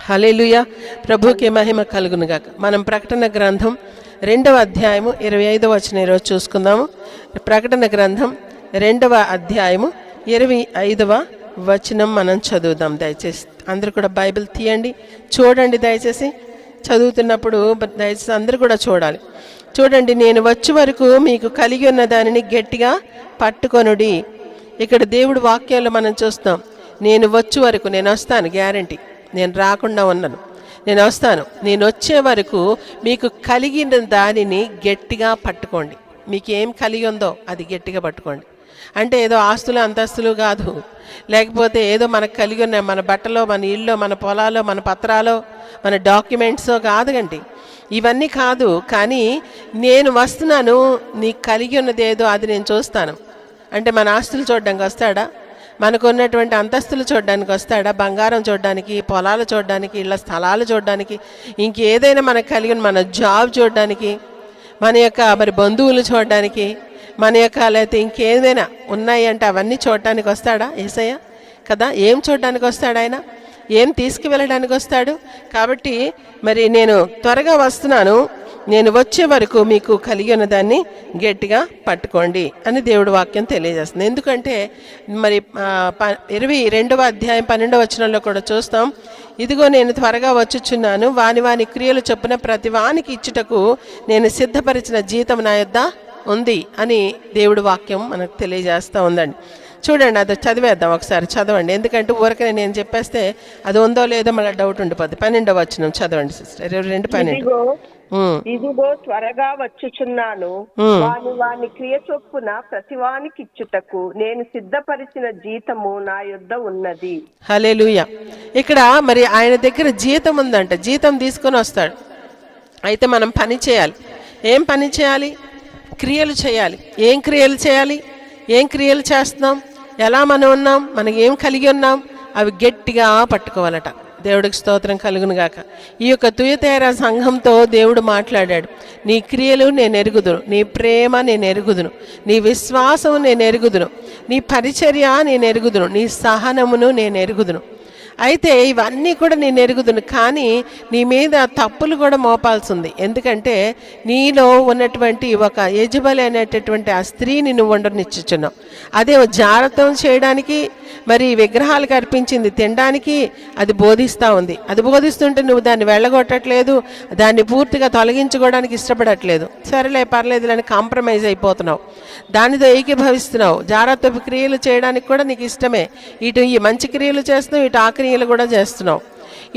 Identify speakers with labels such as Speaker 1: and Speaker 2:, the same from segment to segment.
Speaker 1: హల్లెలూయా. ప్రభుకి మహిమ కలుగునుగాక. మనం ప్రకటన గ్రంథం 2వ అధ్యాయము 25వ వచనం ఈరోజు చూసుకుందాము. ప్రకటన గ్రంథం 2వ అధ్యాయము 25వ వచనం మనం చదువుదాం. దయచేసి అందరూ కూడా బైబిల్ తీయండి, చూడండి. దయచేసి చదువుతున్నప్పుడు దయచేసి అందరూ కూడా చూడాలి. చూడండి, నేను వచ్చే వరకు మీకు కలిగి ఉన్న దానిని గట్టిగా పట్టుకొనుడి. ఇక్కడ దేవుడు వాక్యాల్లో మనం చూస్తాం, నేను వచ్చే వరకు, నేను వస్తాను, గ్యారంటీ, నేను రాకుండా ఉన్నాను, నేను వస్తాను, నేను వచ్చే వరకు మీకు కలిగిన దానిని గట్టిగా పట్టుకోండి. మీకు ఏం కలిగి ఉందో అది గట్టిగా పట్టుకోండి. అంటే ఏదో ఆస్తులు అంతస్తులు కాదు, లేకపోతే ఏదో మనకు కలిగి ఉన్న మన బట్టలో, మన ఇల్లు, మన పొలాలో, మన పత్రాలో, మన డాక్యుమెంట్సో కాదుగండి, ఇవన్నీ కాదు. కానీ నేను వస్తున్నాను, నీకు కలిగి ఉన్నది ఏదో అది నేను చూస్తాను. అంటే మన ఆస్తులు చూడడానికి వస్తాడా? మనకు ఉన్నటువంటి అంతస్తులు చూడడానికి వస్తాడా? బంగారం చూడడానికి, పొలాలు చూడడానికి, ఇళ్ళ స్థలాలు చూడడానికి, ఇంకేదైనా మనకు కలిగి మన జాబ్ చూడడానికి, మన యొక్క మరి బంధువులు చూడడానికి, మన యొక్క లేకపోతే ఇంకేదైనా ఉన్నాయి అంటే అవన్నీ చూడటానికి వస్తాడా యేసయ్య? కదా, ఏం చూడడానికి వస్తాడు ఆయన? ఏం తీసుకువెళ్ళడానికి వస్తాడు? కాబట్టి మరి నేను త్వరగా వస్తున్నాను, నేను వచ్చే వరకు మీకు కలిగి ఉన్న దాన్ని గట్టిగా పట్టుకోండి అని దేవుడు వాక్యం తెలియజేస్తుంది. ఎందుకంటే మరి 22వ అధ్యాయం 12వ వచనంలో కూడా చూస్తాం, ఇదిగో నేను త్వరగా వచ్చుచున్నాను, వాని వాని క్రియలు చొప్పున ప్రతి వానికి ఇచ్చుటకు నేను సిద్ధపరిచిన జీతం నా యొద్ద ఉంది అని దేవుడు వాక్యం మనకు తెలియజేస్తూ ఉందండి. చూడండి, అది చదివేద్దాం, ఒకసారి చదవండి. ఎందుకంటే ఊరకనే నేను చెప్పేస్తే అది ఉందో లేదో మళ్ళీ డౌట్ ఉండిపోద్ది. 12వ వచనం చదవండి సిస్టర్, 22:12.
Speaker 2: ఇదిగో త్వరగా వచ్చుచున్నాను, వాని క్రియ చొప్పున ప్రతివానికి ఇచ్చుటకు నేను సిద్ధపరిచిన జీతము నా యొద్ద ఉన్నది.
Speaker 1: హల్లెలూయా. ఇక్కడ మరి ఆయన దగ్గర జీతం ఉందంట, జీతం తీసుకొని వస్తాడు. అయితే మనం పని చేయాలి. ఏం పని చేయాలి? క్రియలు చేయాలి. ఏం క్రియలు చేయాలి? ఏం క్రియలు చేస్తున్నాం? ఎలా మనం ఉన్నాం? మనకి ఏం కలిగి ఉన్నాం? అవి గట్టిగా పట్టుకోవాలట. దేవుడికి స్తోత్రం కలుగును గాక. ఈ యొక్క తుయతైరా సంఘంతో దేవుడు మాట్లాడాడు, నీ క్రియలు నేను ఎరుగుదును, నీ ప్రేమ నేను ఎరుగుదును, నీ విశ్వాసం నేను ఎరుగుదును, నీ పరిచర్య నేను ఎరుగుదును, నీ సహనమును నేను ఎరుగుదును. అయితే ఇవన్నీ కూడా నేను ఎరుగుదును, కానీ నీ మీద తప్పులు కూడా మోపాల్సి ఉంది. ఎందుకంటే నీలో ఉన్నటువంటి ఒక యజబలి అనేటటువంటి ఆ స్త్రీని నువ్వు ఉండనిచ్చుచున్నావు. అదే జాగ్రత్త చేయడానికి, మరి విగ్రహాలకు అర్పించింది తినడానికి అది బోధిస్తూ ఉంది. అది బోధిస్తుంటే నువ్వు దాన్ని వెళ్ళగొట్టట్లేదు, దాన్ని పూర్తిగా తొలగించుకోవడానికి ఇష్టపడట్లేదు. సరేలే పర్లేదు అని కాంప్రమైజ్ అయిపోతున్నావు, దానితో ఏకీభవిస్తున్నావు. జాగ్రత్త క్రియలు చేయడానికి కూడా నీకు ఇష్టమే, ఇటు ఈ మంచి క్రియలు చేస్తున్నావు, ఇటు ఆ క్రియలు కూడా చేస్తున్నావు,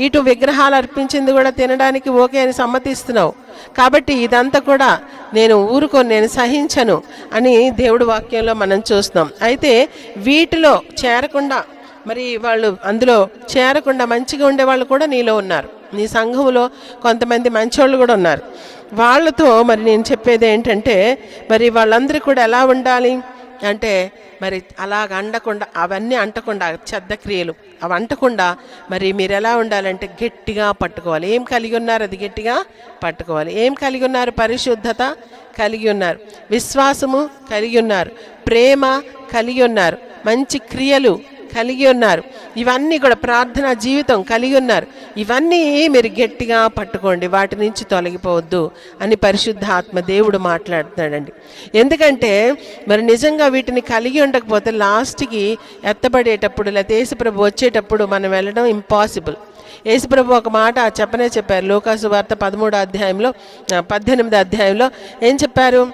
Speaker 1: ఇటు విగ్రహాలు అర్పించింది కూడా తినడానికి ఓకే అని సమ్మతిస్తున్నావు. కాబట్టి ఇదంతా కూడా నేను ఊరుకొని, నేను సహించను అని దేవుడి వాక్యంలో మనం చూస్తున్నాం. అయితే వీటిలో చేరకుండా, మరి వాళ్ళు అందులో చేరకుండా మంచిగా ఉండే వాళ్ళు కూడా నీలో ఉన్నారు. నీ సంఘంలో కొంతమంది మంచోళ్ళు కూడా ఉన్నారు. వాళ్ళతో మరి నేను చెప్పేది ఏంటంటే, మరి వాళ్ళందరూ కూడా ఎలా ఉండాలి అంటే, మరి అలాగ అండకుండా, అవన్నీ అంటకుండా, చెడ్డ క్రియలు అవి అంటకుండా మరి మీరు ఎలా ఉండాలంటే గట్టిగా పట్టుకోవాలి. ఏం కలిగి ఉన్నారు? అది గట్టిగా పట్టుకోవాలి. ఏం కలిగి ఉన్నారు? పరిశుద్ధత కలిగి ఉన్నారు, విశ్వాసము కలిగి ఉన్నారు, ప్రేమ కలిగి ఉన్నారు, మంచి క్రియలు కలిగి ఉన్నారు, ఇవన్నీ కూడా ప్రార్థనా జీవితం కలిగి ఉన్నారు. ఇవన్నీ మీరు గట్టిగా పట్టుకోండి, వాటి నుంచి తొలగిపోవద్దు అని పరిశుద్ధాత్మ దేవుడు మాట్లాడుతున్నాడండి. ఎందుకంటే మరి నిజంగా వీటిని కలిగి ఉండకపోతే లాస్ట్కి ఎత్తబడేటప్పుడు, లేకపోతే యేసుప్రభు వచ్చేటప్పుడు మనం వెళ్ళడం ఇంపాసిబుల్. యేసుప్రభు ఒక మాట చెప్పారు. లూకాసు వార్త 13వ అధ్యాయంలో 18వ అధ్యాయంలో ఏం చెప్పారు?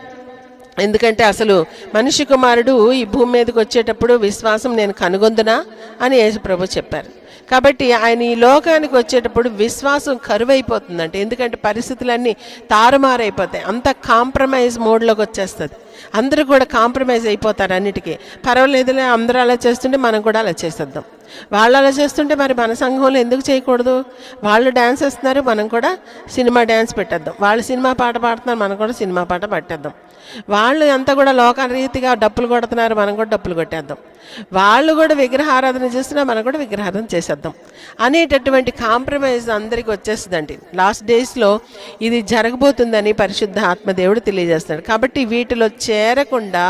Speaker 1: ఎందుకంటే అసలు మనిషి కుమారుడు ఈ భూమి మీదకి వచ్చేటప్పుడు విశ్వాసం నేను కనుగొందునా అని యేసుప్రభు చెప్పారు. కాబట్టి ఆయన ఈ లోకానికి వచ్చేటప్పుడు విశ్వాసం కరువైపోతుందంటే, ఎందుకంటే పరిస్థితులన్నీ తారుమారైపోతాయి, అంత కాంప్రమైజ్ మోడ్లోకి వచ్చేస్తుంది. అందరూ కూడా కాంప్రమైజ్ అయిపోతారు అన్నిటికీ. పర్వాలేదులే, అందరూ అలా చేస్తుంటే మనం కూడా అలా చేసేద్దాం. వాళ్ళు అలా చేస్తుంటే మరి మన సంఘంలో ఎందుకు చేయకూడదు? వాళ్ళు డ్యాన్స్ వేస్తున్నారు, మనం కూడా సినిమా డ్యాన్స్ పెట్టేద్దాం. వాళ్ళు సినిమా పాట పాడుతున్నారు, మనం కూడా సినిమా పాట పట్టేద్దాం. వాళ్ళు అంతా కూడా లోకరీతిగా డప్పులు కొడుతున్నారు, మనం కూడా డప్పులు కొట్టేద్దాం. వాళ్ళు కూడా విగ్రహారాధన చేస్తున్నా, మనం కూడా విగ్రహారాధన చేసేద్దాం అనేటటువంటి కాంప్రమైజ్ అందరికీ వచ్చేస్తుందండి. లాస్ట్ డేస్లో ఇది జరగబోతుందని పరిశుద్ధ ఆత్మదేవుడు తెలియజేస్తున్నాడు. కాబట్టి వీటిలో చేరకుండా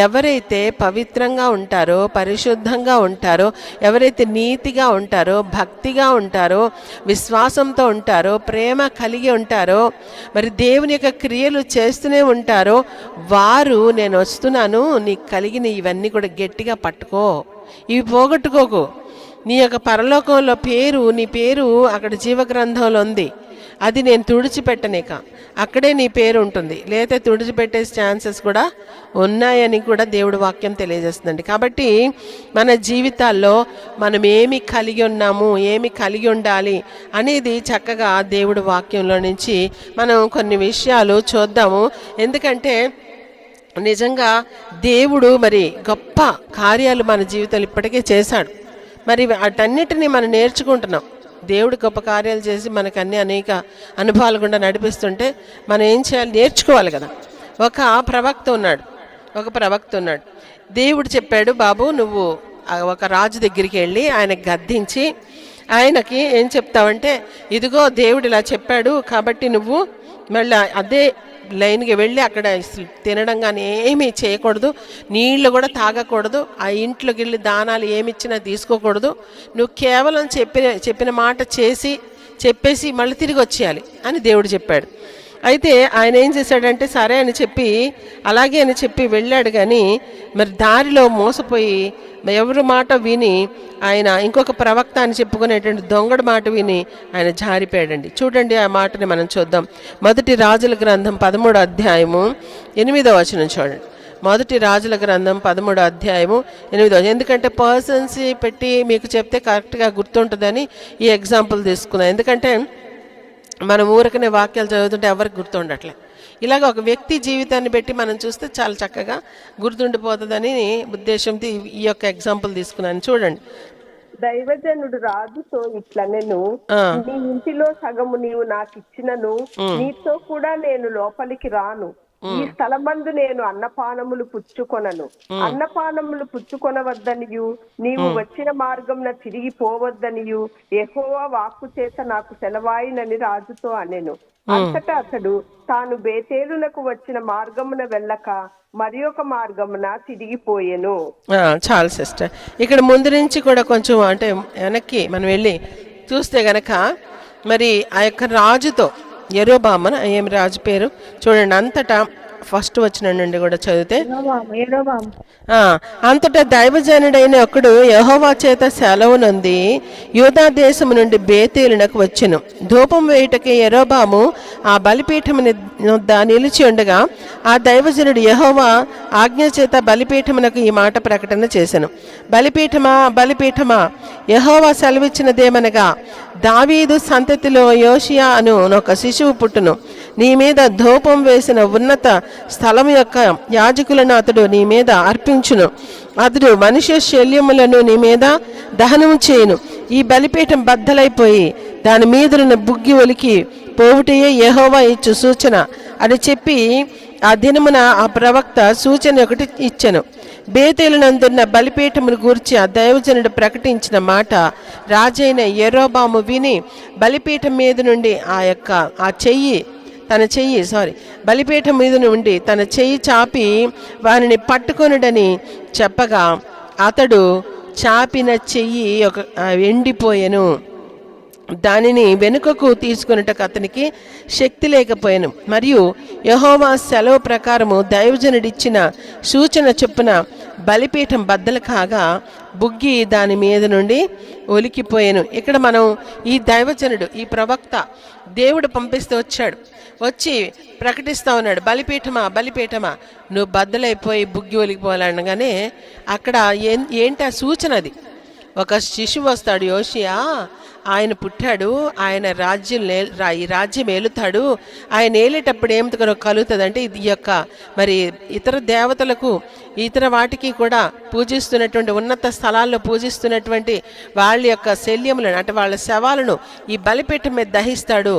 Speaker 1: ఎవరైతే పవిత్రంగా ఉంటారో, పరిశుద్ధంగా ఉంటారో, ఎవరైతే నీతిగా ఉంటారో, భక్తిగా ఉంటారో, విశ్వాసంతో ఉంటారో, ప్రేమ కలిగి ఉంటారో, మరి దేవుని యొక్క క్రియలు చేస్తూనే ఉంటారో, వారు నేను వస్తున్నాను, నీకు కలిగిన ఇవన్నీ కూడా గట్టిగా పట్టుకో, ఇవి పోగొట్టుకోకు. నీ యొక్క పరలోకంలో పేరు, నీ పేరు అక్కడ జీవగ్రంథంలో ఉంది, అది నేను తుడిచిపెట్టనేక, అక్కడే నీ పేరు ఉంటుంది. లేదా తుడిచిపెట్టే ఛాన్సెస్ కూడా ఉన్నాయని కూడా దేవుడు వాక్యం తెలియజేస్తుందండి. కాబట్టి మన జీవితాల్లో మనం ఏమి కలిగి ఉన్నాము, ఏమి కలిగి ఉండాలి అనేది చక్కగా దేవుడు వాక్యంలో నుంచి మనం కొన్ని విషయాలు చూద్దాము. ఎందుకంటే నిజంగా దేవుడు మరి గొప్ప కార్యాలు మన జీవితంలో ఇప్పటికే చేశాడు. మరి వాటన్నిటినీ మనం నేర్చుకుంటున్నాం. దేవుడు గొప్ప కార్యాలు చేసి మనకు అనేక అనుభవాలు గుండా నడిపిస్తుంటే మనం ఏం చేయాలి, నేర్చుకోవాలి కదా. ఒక ప్రవక్త ఉన్నాడు. దేవుడు చెప్పాడు, బాబు నువ్వు ఒక రాజు దగ్గరికి వెళ్ళి ఆయన గద్దించి ఆయనకి ఏం చెప్తావంటే, ఇదిగో దేవుడు ఇలా చెప్పాడు కాబట్టి నువ్వు మళ్ళీ అదే లైన్కి వెళ్ళి అక్కడ తినడం కానీ ఏమీ చేయకూడదు, నీళ్ళు కూడా తాగకూడదు, ఆ ఇంట్లోకి వెళ్ళి దానాలు ఏమిచ్చినా తీసుకోకూడదు, నువ్వు కేవలం చెప్పిన మాట చెప్పేసి మళ్ళీ తిరిగి వచ్చేయాలి అని దేవుడు చెప్పాడు. అయితే ఆయన ఏం చేశాడంటే సరే అని చెప్పి అలాగే అని చెప్పి వెళ్ళాడు. కానీ మరి దారిలో మోసపోయి ఎవరి మాట విని ఆయన ఇంకొక ప్రవక్త అని చెప్పుకునేటువంటి దొంగడి మాట విని ఆయన జారిపోయాడండి. చూడండి ఆ మాటని మనం చూద్దాం. మొదటి రాజుల గ్రంథం 13వ అధ్యాయము 8వ వచనం చూడండి. మొదటి రాజుల గ్రంథం 13వ అధ్యాయము 8వ. ఎందుకంటే పర్సన్స్ పెట్టి మీకు చెప్తే కరెక్ట్గా గుర్తుంటుందని ఈ ఎగ్జాంపుల్ తీసుకున్నాను. ఎందుకంటే మనం ఊరకనే వాక్యాలు చదువుతుంటే ఎవరికి గుర్తుండట్లే. ఇలాగ ఒక వ్యక్తి జీవితాన్ని పెట్టి మనం చూస్తే చాలా చక్కగా గుర్తుండిపోతుందని ఉద్దేశంతో ఈ యొక్క ఎగ్జాంపుల్ తీసుకున్నాను. చూడండి.
Speaker 2: దైవజనుడు రాజుతో ఇట్లనెను, నీ ఇంటిలో సగము నీవు నాకు ఇచ్చినను నీతో కూడా నేను లోపలికి రాను. ఈ స్థలమందు నేను అన్నపానములు పుచ్చుకొనను. అన్నపానములు పుచ్చుకొనవద్దనియు నీవు వచ్చిన మార్గంన తిరిగి పోవద్దనియు యెహోవా వాక్కు చేత నాకు సెలవాయినని రాజుతో అనెను. అంతటా అతడు తాను బేతేలునకు వచ్చిన మార్గమున వెళ్ళక మరి ఒక మార్గమున తిరిగిపోయెను.
Speaker 1: చాలు సిస్టర్, ఇక్కడ ముందు నుంచి కూడా కొంచెం అంటే వెనక్కి మనం వెళ్ళి చూస్తే గనక మరి ఆ యొక్క రాజుతో యెరోబాము ఏమి రాజు పేరు చూడండి. అంతటా ఫస్ట్ వచ్చిన నుండి కూడా చదివితే, అంతటా దైవజనుడైన ఒకడు యెహోవా చేత సెలవునంది యూదా దేశము నుండి బేతేలునకు వచ్చెను. ధూపం వేయుటకి యెరోబాము ఆ బలిపీఠముని నిలిచి ఉండగా ఆ దైవజనుడు యెహోవా ఆజ్ఞ చేత బలిపీఠమునకు ఈ మాట ప్రకటన చేసెను. బలిపీఠమా, బలిపీఠమా, యెహోవా సెలవిచ్చినదేమనగా, దావీదు సంతతిలో యోషియా అను ఒక శిశువు పుట్టును. నీ మీద ధూపం వేసిన ఉన్నత స్థలం యొక్క యాజకులను అతడు నీ మీద అర్పించును. అతడు మనుష్య శల్యములను నీ మీద దహనము చేయును. ఈ బలిపీఠం బద్దలైపోయి దాని మీదనున్న బుగ్గి ఒలికి పోవుటయే యెహోవా ఇచ్చు సూచన అని చెప్పి ఆ దినమున ఆ ప్రవక్త సూచన ఒకటి ఇచ్చెను. బేతేలునందున్న బలిపీఠమును గూర్చి ఆ దైవజనుడు ప్రకటించిన మాట రాజైన యెరోబాము విని బలిపీఠం మీద నుండి బలిపీఠం మీద నుండి తన చెయ్యి చాపి వారిని పట్టుకొనుడని చెప్పగా అతడు చాపిన చెయ్యి ఎండిపోయెను. దానిని వెనుకకు తీసుకొనుటకు అతనికి శక్తి లేకపోయాను. మరియు యెహోవా సెలవు ప్రకారము దైవజనుడిచ్చిన సూచన చొప్పున బలిపీఠం బద్దలు కాగా బుగ్గి దాని మీద నుండి ఒలికిపోయాను. ఇక్కడ మనం ఈ దైవజనుడు, ఈ ప్రవక్త దేవుడు పంపిస్తే వచ్చి ప్రకటిస్తూ ఉన్నాడు, బలిపీఠమా, బలిపీఠమా, నువ్వు బద్దలైపోయి బుగ్గి ఒలికిపోవాలనగానే అక్కడ ఏంటి ఆ సూచన? అది ఒక శిశువు వస్తాడు, యోషియా, ఆయన పుట్టాడు, ఆయన ఈ రాజ్యం ఏలుతాడు. ఆయన ఏలేటప్పుడు ఏం కలుగుతుంది అంటే ఇది యొక్క మరి ఇతర దేవతలకు ఇతర వాటికి కూడా పూజిస్తున్నటువంటి ఉన్నత స్థలాల్లో పూజిస్తున్నటువంటి వాళ్ళ యొక్క శల్యములను అంటే వాళ్ళ శవాలను ఈ బలిపీఠం మీద దహిస్తాడు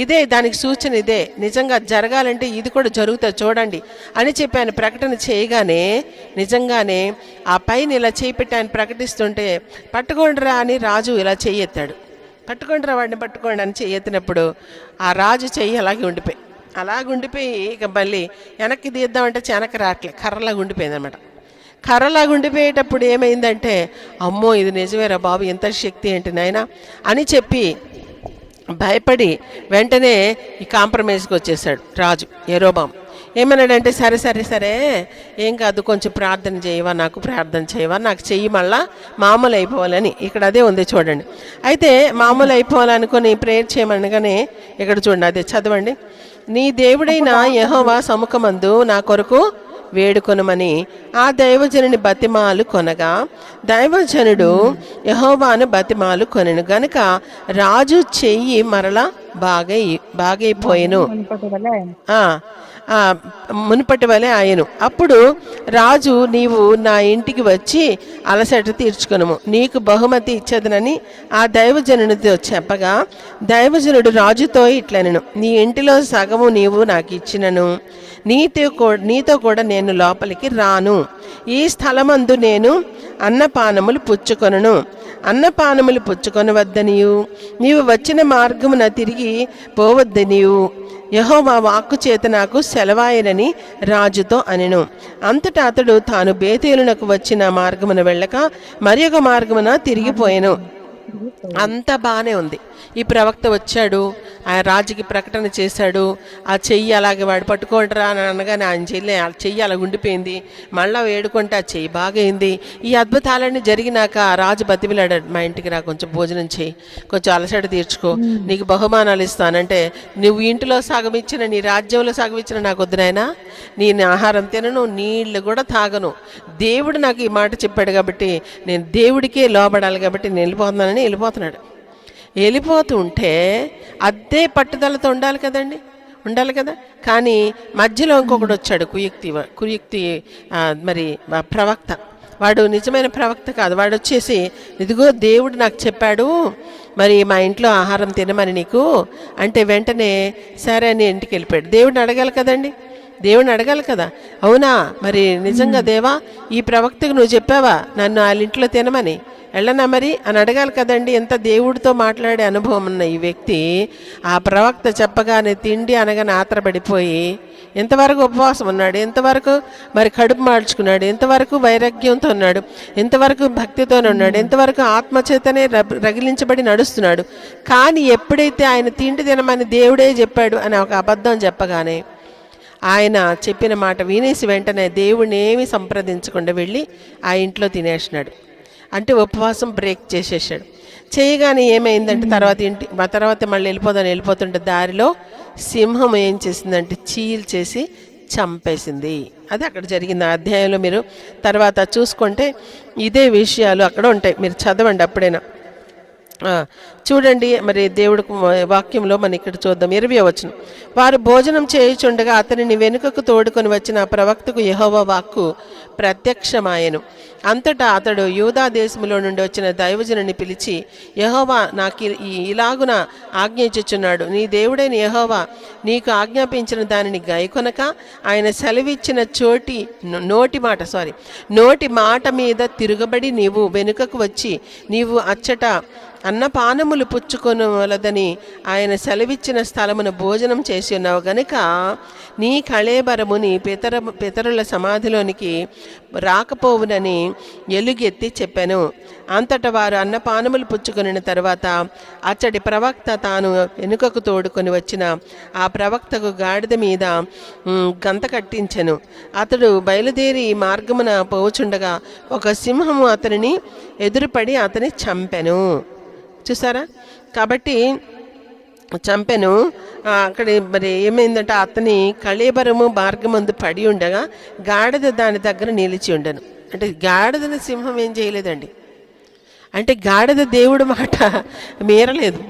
Speaker 1: ఇదే దానికి సూచన, ఇదే నిజంగా జరగాలంటే ఇది కూడా జరుగుతుంది చూడండి అని చెప్పి ఆయన ప్రకటన చేయగానే నిజంగానే ఆ పైన ఇలా చేయి పెట్టి ఆయన ప్రకటిస్తుంటే పట్టుకోండిరా అని రాజు ఇలా చెయ్యెత్తాడు. పట్టుకోండిరా వాడిని పట్టుకోండి అని చెయ్యెత్తినప్పుడు ఆ రాజు చెయ్యి అలాగే ఉండిపోయి ఇక మళ్ళీ వెనక్కి తీద్దామంటే వెనక్కి రావట్లేదు, కర్రలాగా ఉండిపోయింది అనమాట. కర్రలాగా ఉండిపోయేటప్పుడు ఏమైందంటే అమ్మో ఇది నిజమేరా బాబు, ఎంత శక్తి ఏంటి నాయనా అని చెప్పి భయపడి వెంటనే ఈ కాంప్రమైజ్కి వచ్చేసాడు రాజు యెరోబాము. ఏమన్నాడంటే సరే సరే సరే ఏం కాదు, కొంచెం ప్రార్థన చేయవా, నాకు ప్రార్థన చేయవా, నాకు చెయ్యి మళ్ళా మామూలు అయిపోవాలని. ఇక్కడ అదే ఉంది చూడండి. అయితే మామూలు అయిపోవాలనుకొని ప్రేయర్ చేయమనగానే ఇక్కడ చూడండి, అదే చదవండి. నీ దేవుడైన యెహోవా సముఖమందు నా కొరకు వేడుకొనమని ఆ దైవజనుని బతిమాలు కొనగా దైవజనుడు యెహోవాను బతిమాలు కొనెను గనుక రాజు చెయ్యి మరలా బాగైపోయెను, మునుపటి వలె ఆయను. అప్పుడు రాజు నీవు నా ఇంటికి వచ్చి అలసట తీర్చుకొనుము, నీకు బహుమతి ఇచ్చదనని ఆ దైవజనునితో చెప్పగా దైవజనుడు రాజుతో ఇట్లనెను, నీ ఇంటిలో సగము నీవు నాకు ఇచ్చినను నీతో కూడా నేను లోపలికి రాను. ఈ స్థలమందు నేను అన్నపానములు పుచ్చుకొనవద్దనియు నీవు వచ్చిన మార్గమున తిరిగి పోవద్దనియు యెహోవా వాక్కు చేత నాకు సెలవాయనని రాజుతో అనెను. అంతటా అతడు తాను బేతేలునకు వచ్చిన మార్గమున వెళ్ళక మరి ఒక మార్గమున తిరిగిపోయెను. అంతా బాగానే ఉంది. ఈ ప్రవక్త వచ్చాడు, ఆయన రాజుకి ప్రకటన చేశాడు. ఆ చెయ్యి అలాగే వాడు పట్టుకోండిరా అని అనగానే ఆయన చెయ్యి అలా ఉండిపోయింది. మళ్ళా వేడుకుంటే ఆ చెయ్యి బాగైంది. ఈ అద్భుతాలన్నీ జరిగినాక రాజు బతిమిలాడాడు, మా ఇంటికి రా, కొంచెం భోజనం చేయి, కొంచెం అలసట తీర్చుకో, నీకు బహుమానాలు ఇస్తానంటే నువ్వు ఇంటిలో సగం ఇచ్చిన, నీ రాజ్యంలో సగం ఇచ్చిన నాకు వద్దు నాయనా, నేను ఆహారం తినను, నీళ్ళు కూడా తాగను, దేవుడు నాకు ఈ మాట చెప్పాడు కాబట్టి నేను దేవుడికే లోబడాలి కాబట్టి నేను వెళ్ళిపోతున్నాడు. వెళ్ళిపోతుంటే అదే పట్టుదలతో ఉండాలి కదా. కానీ మధ్యలో ఇంకొకడు వచ్చాడు, కుయుక్తి మరి ప్రవక్త. వాడు నిజమైన ప్రవక్త కాదు. వాడు వచ్చేసి ఇదిగో దేవుడు నాకు చెప్పాడు మరి మా ఇంట్లో ఆహారం తినమని నీకు అంటే వెంటనే సరే అని ఇంటికి వెళ్ళిపోయాడు. దేవుడిని అడగాలి కదా, అవునా మరి నిజంగా దేవా ఈ ప్రవక్తకు నువ్వు చెప్పావా నన్ను వాళ్ళ ఇంట్లో తినమని, వెళ్ళనా మరి అని అడగాలి కదండి. ఎంత దేవుడితో మాట్లాడే అనుభవం ఉన్న ఈ వ్యక్తి ఆ ప్రవక్త చెప్పగానే తిండి అనగానే ఆత్రపడిపోయి ఎంతవరకు ఉపవాసం ఉన్నాడు, ఎంతవరకు మరి కడుపు మార్చుకున్నాడు, ఎంతవరకు వైరాగ్యంతో ఉన్నాడు, ఎంతవరకు భక్తితోనే ఉన్నాడు, ఎంతవరకు ఆత్మచేతనే రగిలించబడి నడుస్తున్నాడు. కానీ ఎప్పుడైతే ఆయన తిండి తినమని దేవుడే చెప్పాడు అని ఒక అబద్ధం చెప్పగానే ఆయన చెప్పిన మాట వినేసి వెంటనే దేవుడిని ఏమీ సంప్రదించకుండా వెళ్ళి ఆ ఇంట్లో తినేసినాడు. అంటే ఉపవాసం బ్రేక్ చేసేసాడు. చేయగానే ఏమైందంటే తర్వాత మళ్ళీ వెళ్ళిపోతుంటే దారిలో సింహం ఏం చేసిందంటే చీల్చేసి చంపేసింది. అది అక్కడ జరిగింది. ఆ అధ్యాయంలో మీరు తర్వాత చూసుకుంటే ఇదే విషయాలు అక్కడ ఉంటాయి, మీరు చదవండి అప్పుడైనా. చూడండి మరి దేవుడి వాక్యంలో మనం ఇక్కడ చూద్దాం. 20వ వచనం. వారు భోజనం చేయుచుండగా అతనిని వెనుకకు తోడుకొని వచ్చిన ప్రవక్తకు యెహోవా వాక్కు ప్రత్యక్షమాయెను. అంతటా అతడు యూదా దేశములో నుండి వచ్చిన దైవజనుని పిలిచి, యెహోవా నాకు ఇలాగున ఆజ్ఞించుచున్నాడు, నీ దేవుడైన యెహోవా నీకు ఆజ్ఞాపించిన దానిని గైకొనక ఆయన సెలవిచ్చిన నోటి మాట మీద తిరగబడి నీవు వెనుకకు వచ్చి నీవు అచ్చట అన్నపానములు పుచ్చుకొనవలదని ఆయన సెలవిచ్చిన స్థలమున భోజనం చేసి ఉన్నావు గనుక నీ కళేబరము నీ పితరుల సమాధిలోనికి రాకపోవునని ఎలుగెత్తి చెప్పాను. అంతటా వారు అన్నపానములు పుచ్చుకొనిన తర్వాత అచ్చటి ప్రవక్త తాను వెనుకకు తోడుకొని వచ్చిన ఆ ప్రవక్తకు గాడిద మీద గంత కట్టించెను. అతడు బయలుదేరి మార్గమున పోవుచుండగా ఒక సింహము అతనిని ఎదురుపడి అతని చంపెను. చూసారా? కాబట్టి చంపెను. అక్కడ మరి ఏమైందంటే అతని కళేబరము మార్గమందు పడి ఉండగా గాడిద దాని దగ్గర నిలిచి ఉండను. అంటే గాడిదని సింహం ఏం చేయలేదండి. అంటే గాడిద దేవుడి మాట మీరలేదు.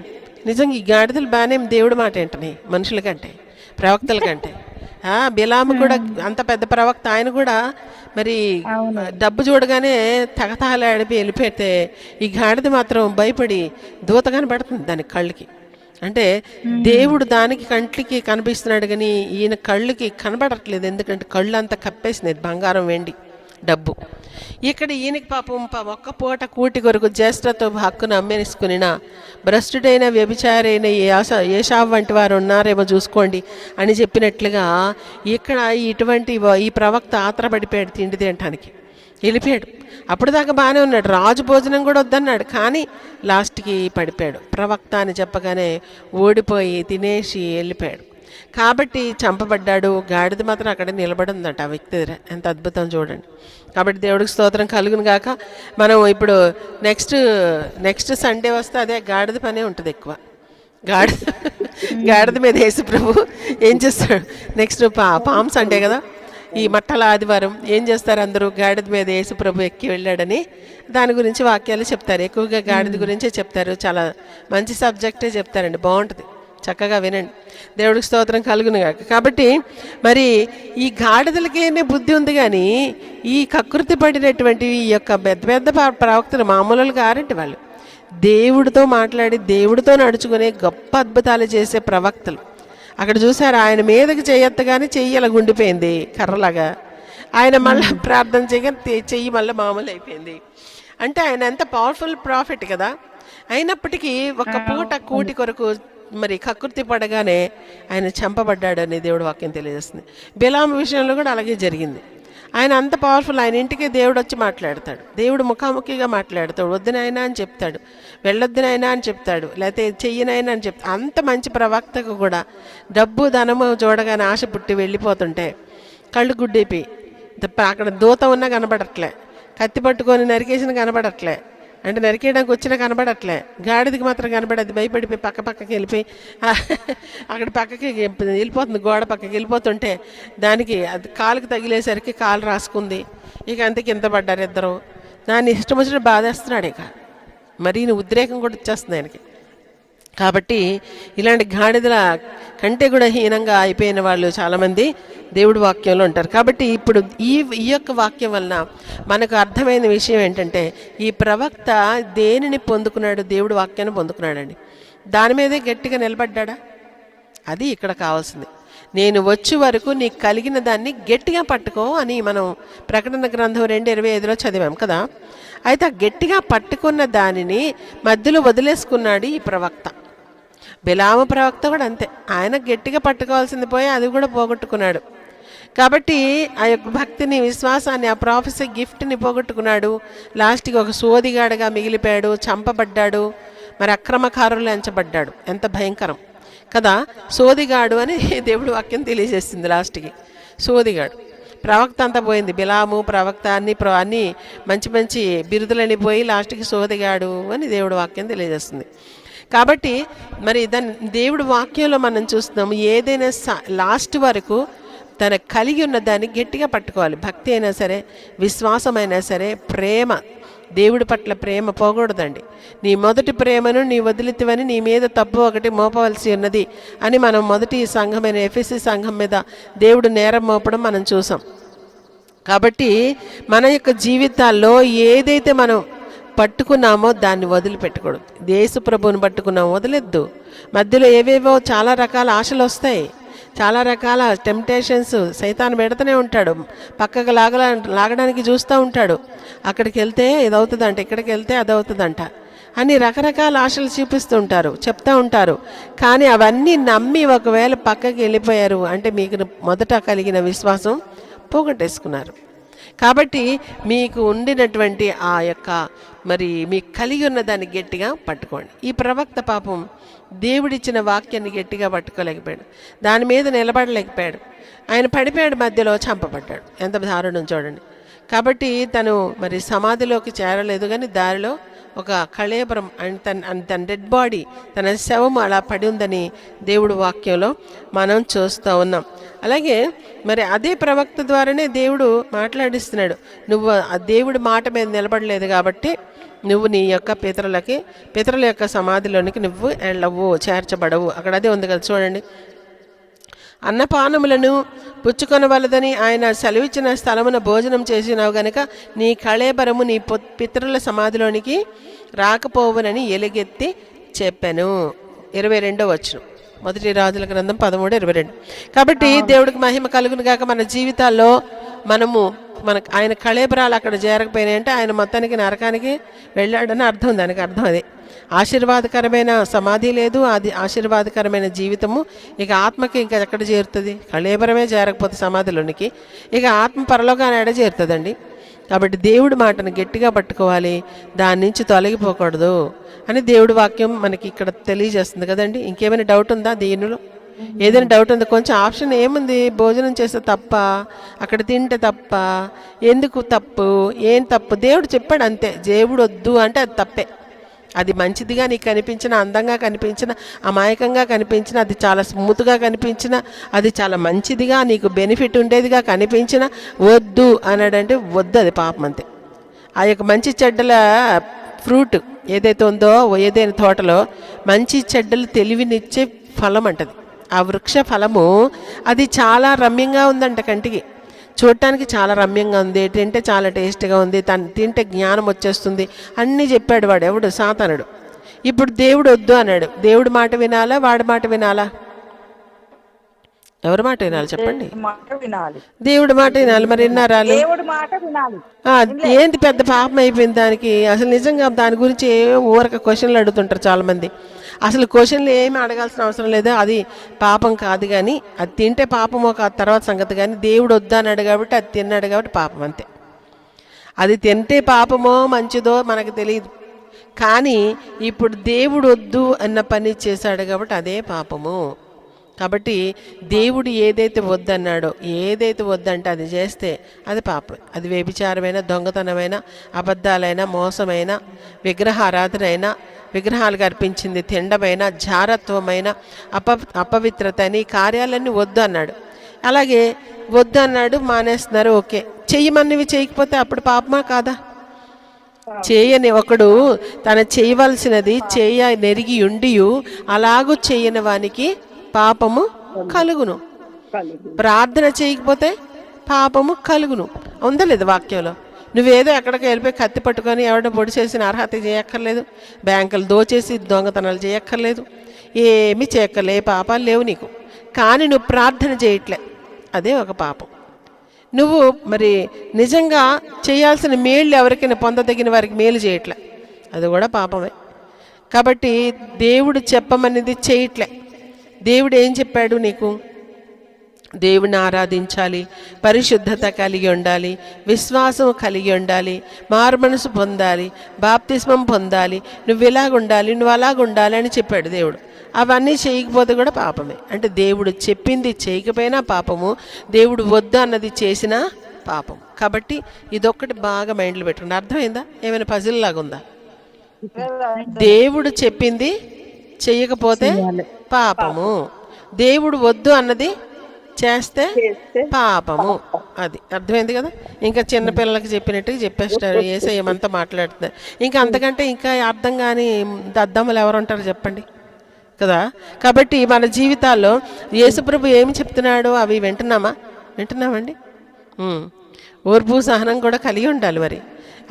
Speaker 1: నిజంగా ఈ గాడిదలు బాగానే దేవుడి మాట ఏంటనే మనుషుల కంటే ప్రవక్తల కంటే. బిలాము కూడా అంత పెద్ద ప్రవక్త, ఆయన కూడా మరి డబ్బు చూడగానే తగతగలాడిపి వెళ్ళిపోతే ఈ గాడిద మాత్రం భయపడి దూతగానే పడుతుంది దాని కళ్ళకి. అంటే దేవుడు దానికి కంట్లకి కనిపిస్తున్నాడు, కానీ ఈయన కళ్ళకి కనబడట్లేదు. ఎందుకంటే కళ్ళు అంతా కప్పేసినది బంగారం, వెండి, డబ్బు. ఇక్కడ ఈయనకి పాపం ఒక్క పూట కూటి కొరకు జ్యేష్ఠతో హక్కును అమ్మేసుకునిన భ్రష్టుడైన వ్యభిచారైన ఏషావు వంటి వారు ఉన్నారేమో చూసుకోండి అని చెప్పినట్లుగా ఇక్కడ ఈ ప్రవక్త ఆత్రపడిపోయాడు తిండి తినటానికి, వెళ్ళిపోయాడు. అప్పుడు దాకా బాగానే ఉన్నాడు, రాజు భోజనం కూడా వద్దన్నాడు, కానీ లాస్ట్కి పడిపోయాడు. ప్రవక్త అని చెప్పగానే ఓడిపోయి తినేసి వెళ్ళిపోయాడు. కాబట్టి చంపబడ్డాడు. గాడిద మాత్రం అక్కడ నిలబడి ఉందట ఆ వ్యక్తి దగ్గర. ఎంత అద్భుతం చూడండి. కాబట్టి దేవుడికి స్తోత్రం కలుగును గాక. మనం ఇప్పుడు నెక్స్ట్ సండే వస్తే అదే గాడిద పనే ఉంటుంది ఎక్కువ. గాడిద మీద యేసు ప్రభు ఏం చేస్తాడు? నెక్స్ట్ పామ్ సండే కదా, ఈ మట్టల ఆదివారం ఏం చేస్తారు అందరూ? గాడిద మీద యేసు ప్రభు ఎక్కి వెళ్ళాడని దాని గురించి వాక్యాలు చెప్తారు. ఎక్కువగా గాడిద గురించే చెప్తారు. చాలా మంచి సబ్జెక్టే చెప్తారండి, బాగుంటుంది, చక్కగా వినండి. దేవుడికి స్తోత్రం కలుగును గాక. కాబట్టి మరి ఈ గాడిదలకేనే బుద్ధి ఉంది, కానీ ఈ కకృతి పడినటువంటి ఈ యొక్క పెద్ద పెద్ద ప్రవక్తలు మామూలుగా గారంటి వాళ్ళు. దేవుడితో మాట్లాడి దేవుడితో నడుచుకునే గొప్ప అద్భుతాలు చేసే ప్రవక్తలు. అక్కడ చూసారు, ఆయన మీదకి చేయొత్తగానే చెయ్యి అలా గుండిపోయింది కర్రలాగా. ఆయన మళ్ళీ ప్రార్థన చేయగానే చెయ్యి మళ్ళీ మామూలు అయిపోయింది. అంటే ఆయన ఎంత పవర్ఫుల్ ప్రాఫిట్ కదా. అయినప్పటికీ ఒక పూట కూటి కొరకు మరి కకృతి పడగానే ఆయన చంపబడ్డాడు అని దేవుడు వాక్యం తెలియజేస్తుంది. బిలాము విషయంలో కూడా అలాగే జరిగింది. ఆయన అంత పవర్ఫుల్. ఆయన ఇంటికి దేవుడు వచ్చి మాట్లాడతాడు, దేవుడు ముఖాముఖిగా మాట్లాడతాడు. వద్దునైనా అని చెప్తాడు, వెళ్ళొద్దునైనా అని చెప్తాడు, లేకపోతే చెయ్యనైనా అని చెప్తాడు. అంత మంచి ప్రవక్తకు కూడా డబ్బు ధనము చూడగానే ఆశ పుట్టి వెళ్ళిపోతుంటే కళ్ళు గుడ్డిపోయి అక్కడ దూత ఉన్నా కనబడట్లే, కత్తి పట్టుకొని నరికేసిన కనబడట్లే, అంటే నరికేయడానికి వచ్చినా కనబడట్లే, గాడిదికి మాత్రం కనబడేది. భయపడిపోయి పక్కకి వెళ్ళిపోయి అక్కడ పక్కకి వెళ్ళిపోతుంది, గోడ పక్కకి వెళ్ళిపోతుంటే దానికి అది కాలుకి తగిలేసరికి కాలు రాసుకుంది. ఇక అంతే కింద పడ్డారు ఇద్దరు. దాన్ని ఇష్టం వచ్చినట్టు బాధేస్తున్నాడు. ఇక మరీ ఉద్రేకం కూడా వచ్చేస్తుంది ఆయనకి. కాబట్టి ఇలాంటి గాడిదల కంటే కూడా హీనంగా అయిపోయిన వాళ్ళు చాలామంది దేవుడి వాక్యంలో ఉంటారు. కాబట్టి ఇప్పుడు ఈ యొక్క వాక్యం వలన మనకు అర్థమైన విషయం ఏంటంటే, ఈ ప్రవక్త దేనిని పొందుకున్నాడు? దేవుడి వాక్యాన్ని పొందుకున్నాడండి. దాని మీదే గట్టిగా నిలబడ్డా? అది ఇక్కడ కావాల్సింది. నేను వచ్చే వరకు నీకు కలిగిన దాన్ని గట్టిగా పట్టుకో అని మనం ప్రకటన గ్రంథం 2:25లో చదివాం కదా. అయితే ఆ గట్టిగా పట్టుకున్న దానిని మధ్యలో వదిలేసుకున్నాడు ఈ ప్రవక్త. బిలాము ప్రవక్త కూడా అంతే, ఆయన గట్టిగా పట్టుకోవాల్సింది పోయి అది కూడా పోగొట్టుకున్నాడు. కాబట్టి ఆ యొక్క భక్తిని, విశ్వాసాన్ని, ఆ ప్రాఫెసీ గిఫ్ట్ని పోగొట్టుకున్నాడు. లాస్ట్కి ఒక సోదిగాడుగా మిగిలిపోయాడు, చంపబడ్డాడు, మరి అక్రమకారులు ఎంచబడ్డాడు. ఎంత భయంకరం కదా సోదిగాడు అని దేవుడు వాక్యం తెలియజేస్తుంది. లాస్ట్కి సోదిగాడు. ప్రవక్త అంతా పోయింది, బిలాము ప్రవక్త అన్ని మంచి మంచి బిరుదులని పోయి లాస్ట్కి సోదిగాడు అని దేవుడు వాక్యం తెలియజేస్తుంది. కాబట్టి మరి దాన్ని దేవుడు వాక్యంలో మనం చూస్తున్నాము, ఏదైనా లాస్ట్ వరకు తన కలిగి ఉన్న దాన్ని గట్టిగా పట్టుకోవాలి. భక్తి అయినా సరే, విశ్వాసమైనా సరే, ప్రేమ, దేవుడి పట్ల ప్రేమ పోకూడదండి. నీ మొదటి ప్రేమను నీ వదిలితివని నీ మీద తప్పు ఒకటి మోపవలసి ఉన్నది అని మనం మొదటి సంఘమైన ఎఫెసీ సంఘం మీద దేవుడు నేరం మోపడం మనం చూసాం. కాబట్టి మన యొక్క జీవితాల్లో ఏదైతే మనం పట్టుకున్నామో దాన్ని వదిలిపెట్టకూడదు. యేసు ప్రభువుని పట్టుకున్నామో వదిలేద్దు. మధ్యలో ఏవేవో చాలా రకాల ఆశలు వస్తాయి, చాలా రకాల టెంప్టేషన్స్ సైతాను పెడుతూనే ఉంటాడు, పక్కకు లాగడానికి చూస్తూ ఉంటాడు. అక్కడికి వెళ్తే ఇదవుతుందంట, ఇక్కడికి వెళ్తే అదవుతుందంట అని రకరకాల ఆశలు చూపిస్తూ ఉంటారు, చెప్తూ ఉంటారు. కానీ అవన్నీ నమ్మి ఒకవేళ పక్కకి వెళ్ళిపోయారు అంటే మీకు మొదట కలిగిన విశ్వాసం పోగొట్టేసుకున్నారు. కాబట్టి మీకు ఉండినటువంటి ఆ యొక్క మరి మీకు కలిగి ఉన్న దాన్ని గట్టిగా పట్టుకోండి. ఈ ప్రవక్త పాపం దేవుడిచ్చిన వాక్యాన్ని గట్టిగా పట్టుకోలేకపోయాడు, దాని మీద నిలబడలేకపోయాడు. ఆయన పడిపోయాడు, మధ్యలో చంపబడ్డాడు. ఎంత దారుణం చూడండి. కాబట్టి తను మరి సమాధిలోకి చేరలేదు, కానీ దారిలో ఒక కళేబరం అండ్ తన డెడ్ బాడీ, తన శవం అలా పడి ఉందని దేవుడు వాక్యంలో మనం చూస్తూ ఉన్నాం. అలాగే మరి అదే ప్రవక్త ద్వారానే దేవుడు మాట్లాడిస్తున్నాడు. నువ్వు ఆ దేవుడి మాట మీద నిలబడలేదు కాబట్టి నువ్వు నీ యొక్క పితరుల యొక్క సమాధిలోనికి నువ్వు వెళ్ళవు, చేర్చబడవు. అక్కడ అదే ఉంది కదా చూడండి. అన్నపానములను పుచ్చుకొనవలదని ఆయన సెలవిచ్చిన స్థలమున భోజనం చేసినావు గనుక నీ కళేబరము నీ పితరుల సమాధిలోనికి రాకపోవునని ఎలుగెత్తి చెప్పాను. 22వ వచనం, మొదటి రాజుల గ్రంథం 13:22. కాబట్టి దేవుడికి మహిమ కలుగును గాక. మన జీవితాల్లో మనకు ఆయన కళేబరాలు అక్కడ చేరకపోయినాయంటే ఆయన మొత్తానికి నరకానికి వెళ్ళాడని అర్థం. దానికి అర్థం అదే. ఆశీర్వాదకరమైన సమాధి లేదు, అది ఆశీర్వాదకరమైన జీవితము. ఇక ఆత్మకి ఇంకా ఎక్కడ చేరుతుంది? కళేబరమే చేరకపోతే సమాధిలోనికి ఇక ఆత్మ పరలోకాన్ని ఎడ చేరుతుందండి. కాబట్టి దేవుడి మాటను గట్టిగా పట్టుకోవాలి, దాని నుంచి తొలగిపోకూడదు అని దేవుడి వాక్యం మనకి ఇక్కడ తెలియజేస్తుంది కదండి. ఇంకేమైనా డౌట్ ఉందా దీనిలో? ఏదైనా డౌట్ ఉందా? కొంచెం ఆప్షన్ ఏముంది? భోజనం చేస్తే తప్ప, అక్కడ తింటే తప్ప, ఎందుకు తప్పు, ఏం తప్పు? దేవుడు చెప్పాడు అంతే. దేవుడు వద్దు అంటే అది తప్పే. అది మంచిదిగా నీకు కనిపించిన, అందంగా కనిపించిన, అమాయకంగా కనిపించిన, అది చాలా స్మూత్గా కనిపించిన, అది చాలా మంచిదిగా నీకు బెనిఫిట్ ఉండేదిగా కనిపించిన, వద్దు అన్నాడంటే వద్దు, అది పాపం అంతే. ఆ యొక్క మంచి చెడ్డల ఫ్రూట్ ఏదైతే ఉందో, ఏదైనా తోటలో మంచి చెడ్డలు తెలివినిచ్చే ఫలం అంటది. ఆ వృక్ష ఫలము అది చాలా రమ్యంగా ఉందంట కంటికి, చూడటానికి చాలా రమ్యంగా ఉంది, తింటే చాలా టేస్ట్గా ఉంది, తింటే జ్ఞానం వచ్చేస్తుంది అన్నీ చెప్పాడు వాడు, ఎవడు? సాతానుడు. ఇప్పుడు దేవుడు వద్దు అన్నాడు. దేవుడి మాట వినాలా, వాడి మాట వినాలా? ఎవరి మాట వినాలి చెప్పండి? దేవుడి మాట వినాలి. మరి విన్నారా? ఏంటి పెద్ద పాపం అయిపోయింది దానికి? అసలు నిజంగా దాని గురించి ఊరక క్వశ్చన్లు అడుగుతుంటారు చాలామంది. అసలు క్వశ్చన్లు ఏమి అడగాల్సిన అవసరం లేదు, అది పాపం కాదు. కానీ అది తింటే పాపమో కాదు తర్వాత సంగతి. కానీ దేవుడు వద్దు అన్నాడు కాబట్టి అది తిన్నాడు కాబట్టి పాపం అంతే. అది తింటే పాపమో మంచిదో మనకు తెలియదు. కానీ ఇప్పుడు దేవుడు వద్దు అన్న పని చేశాడు కాబట్టి అదే పాపము. కాబట్టి దేవుడు ఏదైతే వద్దన్నాడో, ఏదైతే వద్దంటే అది చేస్తే అది పాపం. అది వ్యభిచారమైన, దొంగతనమైన, అబద్ధాలైన, మోసమైన, విగ్రహారాధన, విగ్రహాలకు అర్పించింది తిండమైన, జారత్వమైన, అపవిత్రత అని కార్యాలన్నీ వద్దు అన్నాడు. అలాగే వద్దు అన్నాడు, మానేస్తున్నారు. ఓకే, చెయ్యమన్నవి చేయకపోతే అప్పుడు పాపమా కాదా? చేయని ఒకడు తన చేయవలసినది నెరిగి ఉండియు అలాగూ చేయని వానికి పాపము కలుగును. ప్రార్థన చేయకపోతే పాపము కలుగును. ఉందా లేదు వాక్యంలో? నువ్వేదో ఎక్కడికి వెళ్ళిపోయి కత్తి పట్టుకొని ఎవడో పొడి చేసిన అర్హత చేయక్కర్లేదు, బ్యాంకులు దోచేసి దొంగతనాలు చేయక్కర్లేదు, ఏమీ చేయక్కర్లే, పాపాలు లేవు నీకు. కానీ నువ్వు ప్రార్థన చేయట్లే, అదే ఒక పాపం. నువ్వు మరి నిజంగా చేయాల్సిన మేళ్ళు ఎవరికైనా పొందదగిన వారికి మేలు చేయట్లే, అది కూడా పాపమే. కాబట్టి దేవుడు చెప్పమనేది చేయట్లే. దేవుడు ఏం చెప్పాడు నీకు? దేవుని ఆరాధించాలి, పరిశుద్ధత కలిగి ఉండాలి, విశ్వాసం కలిగి ఉండాలి, మారుమనసు పొందాలి, బాప్తిస్మం పొందాలి, నువ్వు ఇలాగ ఉండాలి, నువ్వు అలాగ ఉండాలి అని చెప్పాడు దేవుడు. అవన్నీ చేయకపోతే కూడా పాపమే. అంటే దేవుడు చెప్పింది చేయకపోయినా పాపము, దేవుడు వద్దు అన్నది చేసినా పాపం. కాబట్టి ఇదొక్కటి బాగా మైండ్లో పెట్టుకోండి. అర్థమైందా? ఏమైనా పజిల్ లాగా ఉందా? దేవుడు చెప్పింది చెయ్యకపోతే పాపము, దేవుడు వద్దు అన్నది చేస్తే పాపము. అది అర్థమైంది కదా? ఇంకా చిన్నపిల్లలకి చెప్పినట్టుగా చెప్పేస్తారు, ఏసేయమంతా మాట్లాడుతున్నారు. ఇంకా అంతకంటే ఇంకా అర్థం కాని దద్దమ్మలు ఎవరు ఉంటారు చెప్పండి కదా? కాబట్టి మన జీవితాల్లో యేసుప్రభు ఏమి చెప్తున్నాడో అవి వింటున్నామండి. ఓర్పు సహనం కూడా కలిగి ఉండాలి. మరి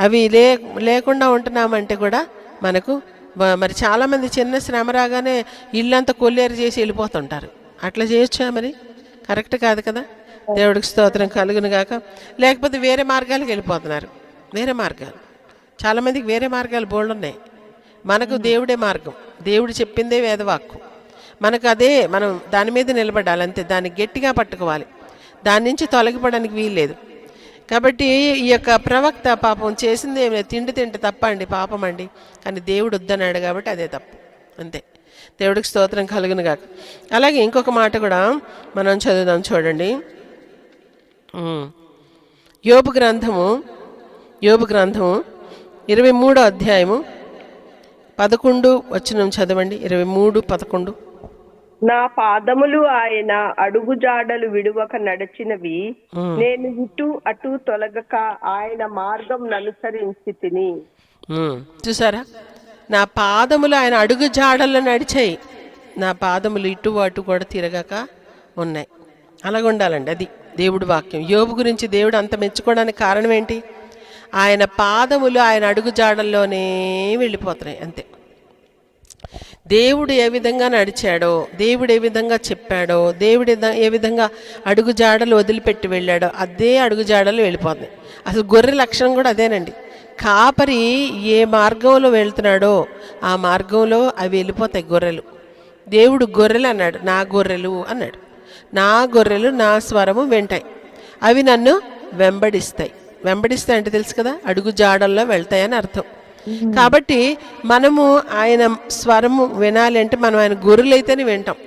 Speaker 1: అవి లేకుండా ఉంటున్నామంటే కూడా మనకు మరి చాలామంది చిన్న శ్రమ రాగానే ఇల్లంతా కొల్లేరు చేసి వెళ్ళిపోతుంటారు. అట్లా చేయొచ్చా? మరి కరెక్ట్ కాదు కదా? దేవుడికి స్తోత్రం కలుగును గాక. లేకపోతే వేరే మార్గాలకు వెళ్ళిపోతున్నారు. వేరే మార్గాలు చాలామందికి వేరే మార్గాలు బోల్డ్ ఉన్నాయి. మనకు దేవుడే మార్గం, దేవుడు చెప్పిందే వేదవాక్కు. మనకు అదే, మనం దాని మీద నిలబడాలి అంతే. దాన్ని గట్టిగా పట్టుకోవాలి, దాని నుంచి తొలగిపోవడానికి వీల్లేదు. కాబట్టి ఈ యొక్క ప్రవక్త పాపం చేసింది ఏమి లేదు, తింటే తప్ప అండి, పాపం అండి. కానీ దేవుడు వద్దన్నాడు కాబట్టి అదే తప్పు అంతే. దేవుడికి స్తోత్రం కలుగును గాక. అలాగే ఇంకొక మాట కూడా మనం చదువుదాం చూడండి. యోబు గ్రంథము 23వ అధ్యాయము 11 వచనం చదవండి. 23:11.
Speaker 2: నా పాదములు ఆయన అడుగుజాడలు విడువక నడిచినవి, నేను ఇటు అటు తొలగక ఆయన మార్గం అనుసరించి తిని.
Speaker 1: చూసారా? నా పాదములు ఆయన అడుగు జాడల్లో నడిచాయి, నా పాదములు ఇటు అటు కూడా తిరగక ఉన్నాయి. అలాగ ఉండాలండి. అది దేవుడి వాక్యం. యోబు గురించి దేవుడు అంత మెచ్చుకోవడానికి కారణం ఏంటి? ఆయన పాదములు ఆయన అడుగు జాడల్లోనే వెళ్ళిపోతున్నాయి అంతే. దేవుడు ఏ విధంగా నడిచాడో, దేవుడు ఏ విధంగా చెప్పాడో, దేవుడు ఏ విధంగా అడుగుజాడలు వదిలిపెట్టి వెళ్ళాడో అదే అడుగుజాడలు వెళ్ళిపోతుంది. అసలు గొర్రె లక్షణం కూడా అదేనండి. కాపరి ఏ మార్గంలో వెళ్తున్నాడో ఆ మార్గంలో అవి వెళ్ళిపోతాయి గొర్రెలు. దేవుడు గొర్రెలు అన్నాడు, నా గొర్రెలు అన్నాడు. నా గొర్రెలు నా స్వరము వింటాయి, అవి నన్ను వెంబడిస్తాయి. వెంబడిస్తాయి అంటే తెలుసు కదా, అడుగు జాడల్లో వెళ్తాయని అర్థం. కాబట్టి మనము ఆయన స్వరము వినాలి అంటే మనం ఆయన గొర్రెలు అయితేనే వింటాం.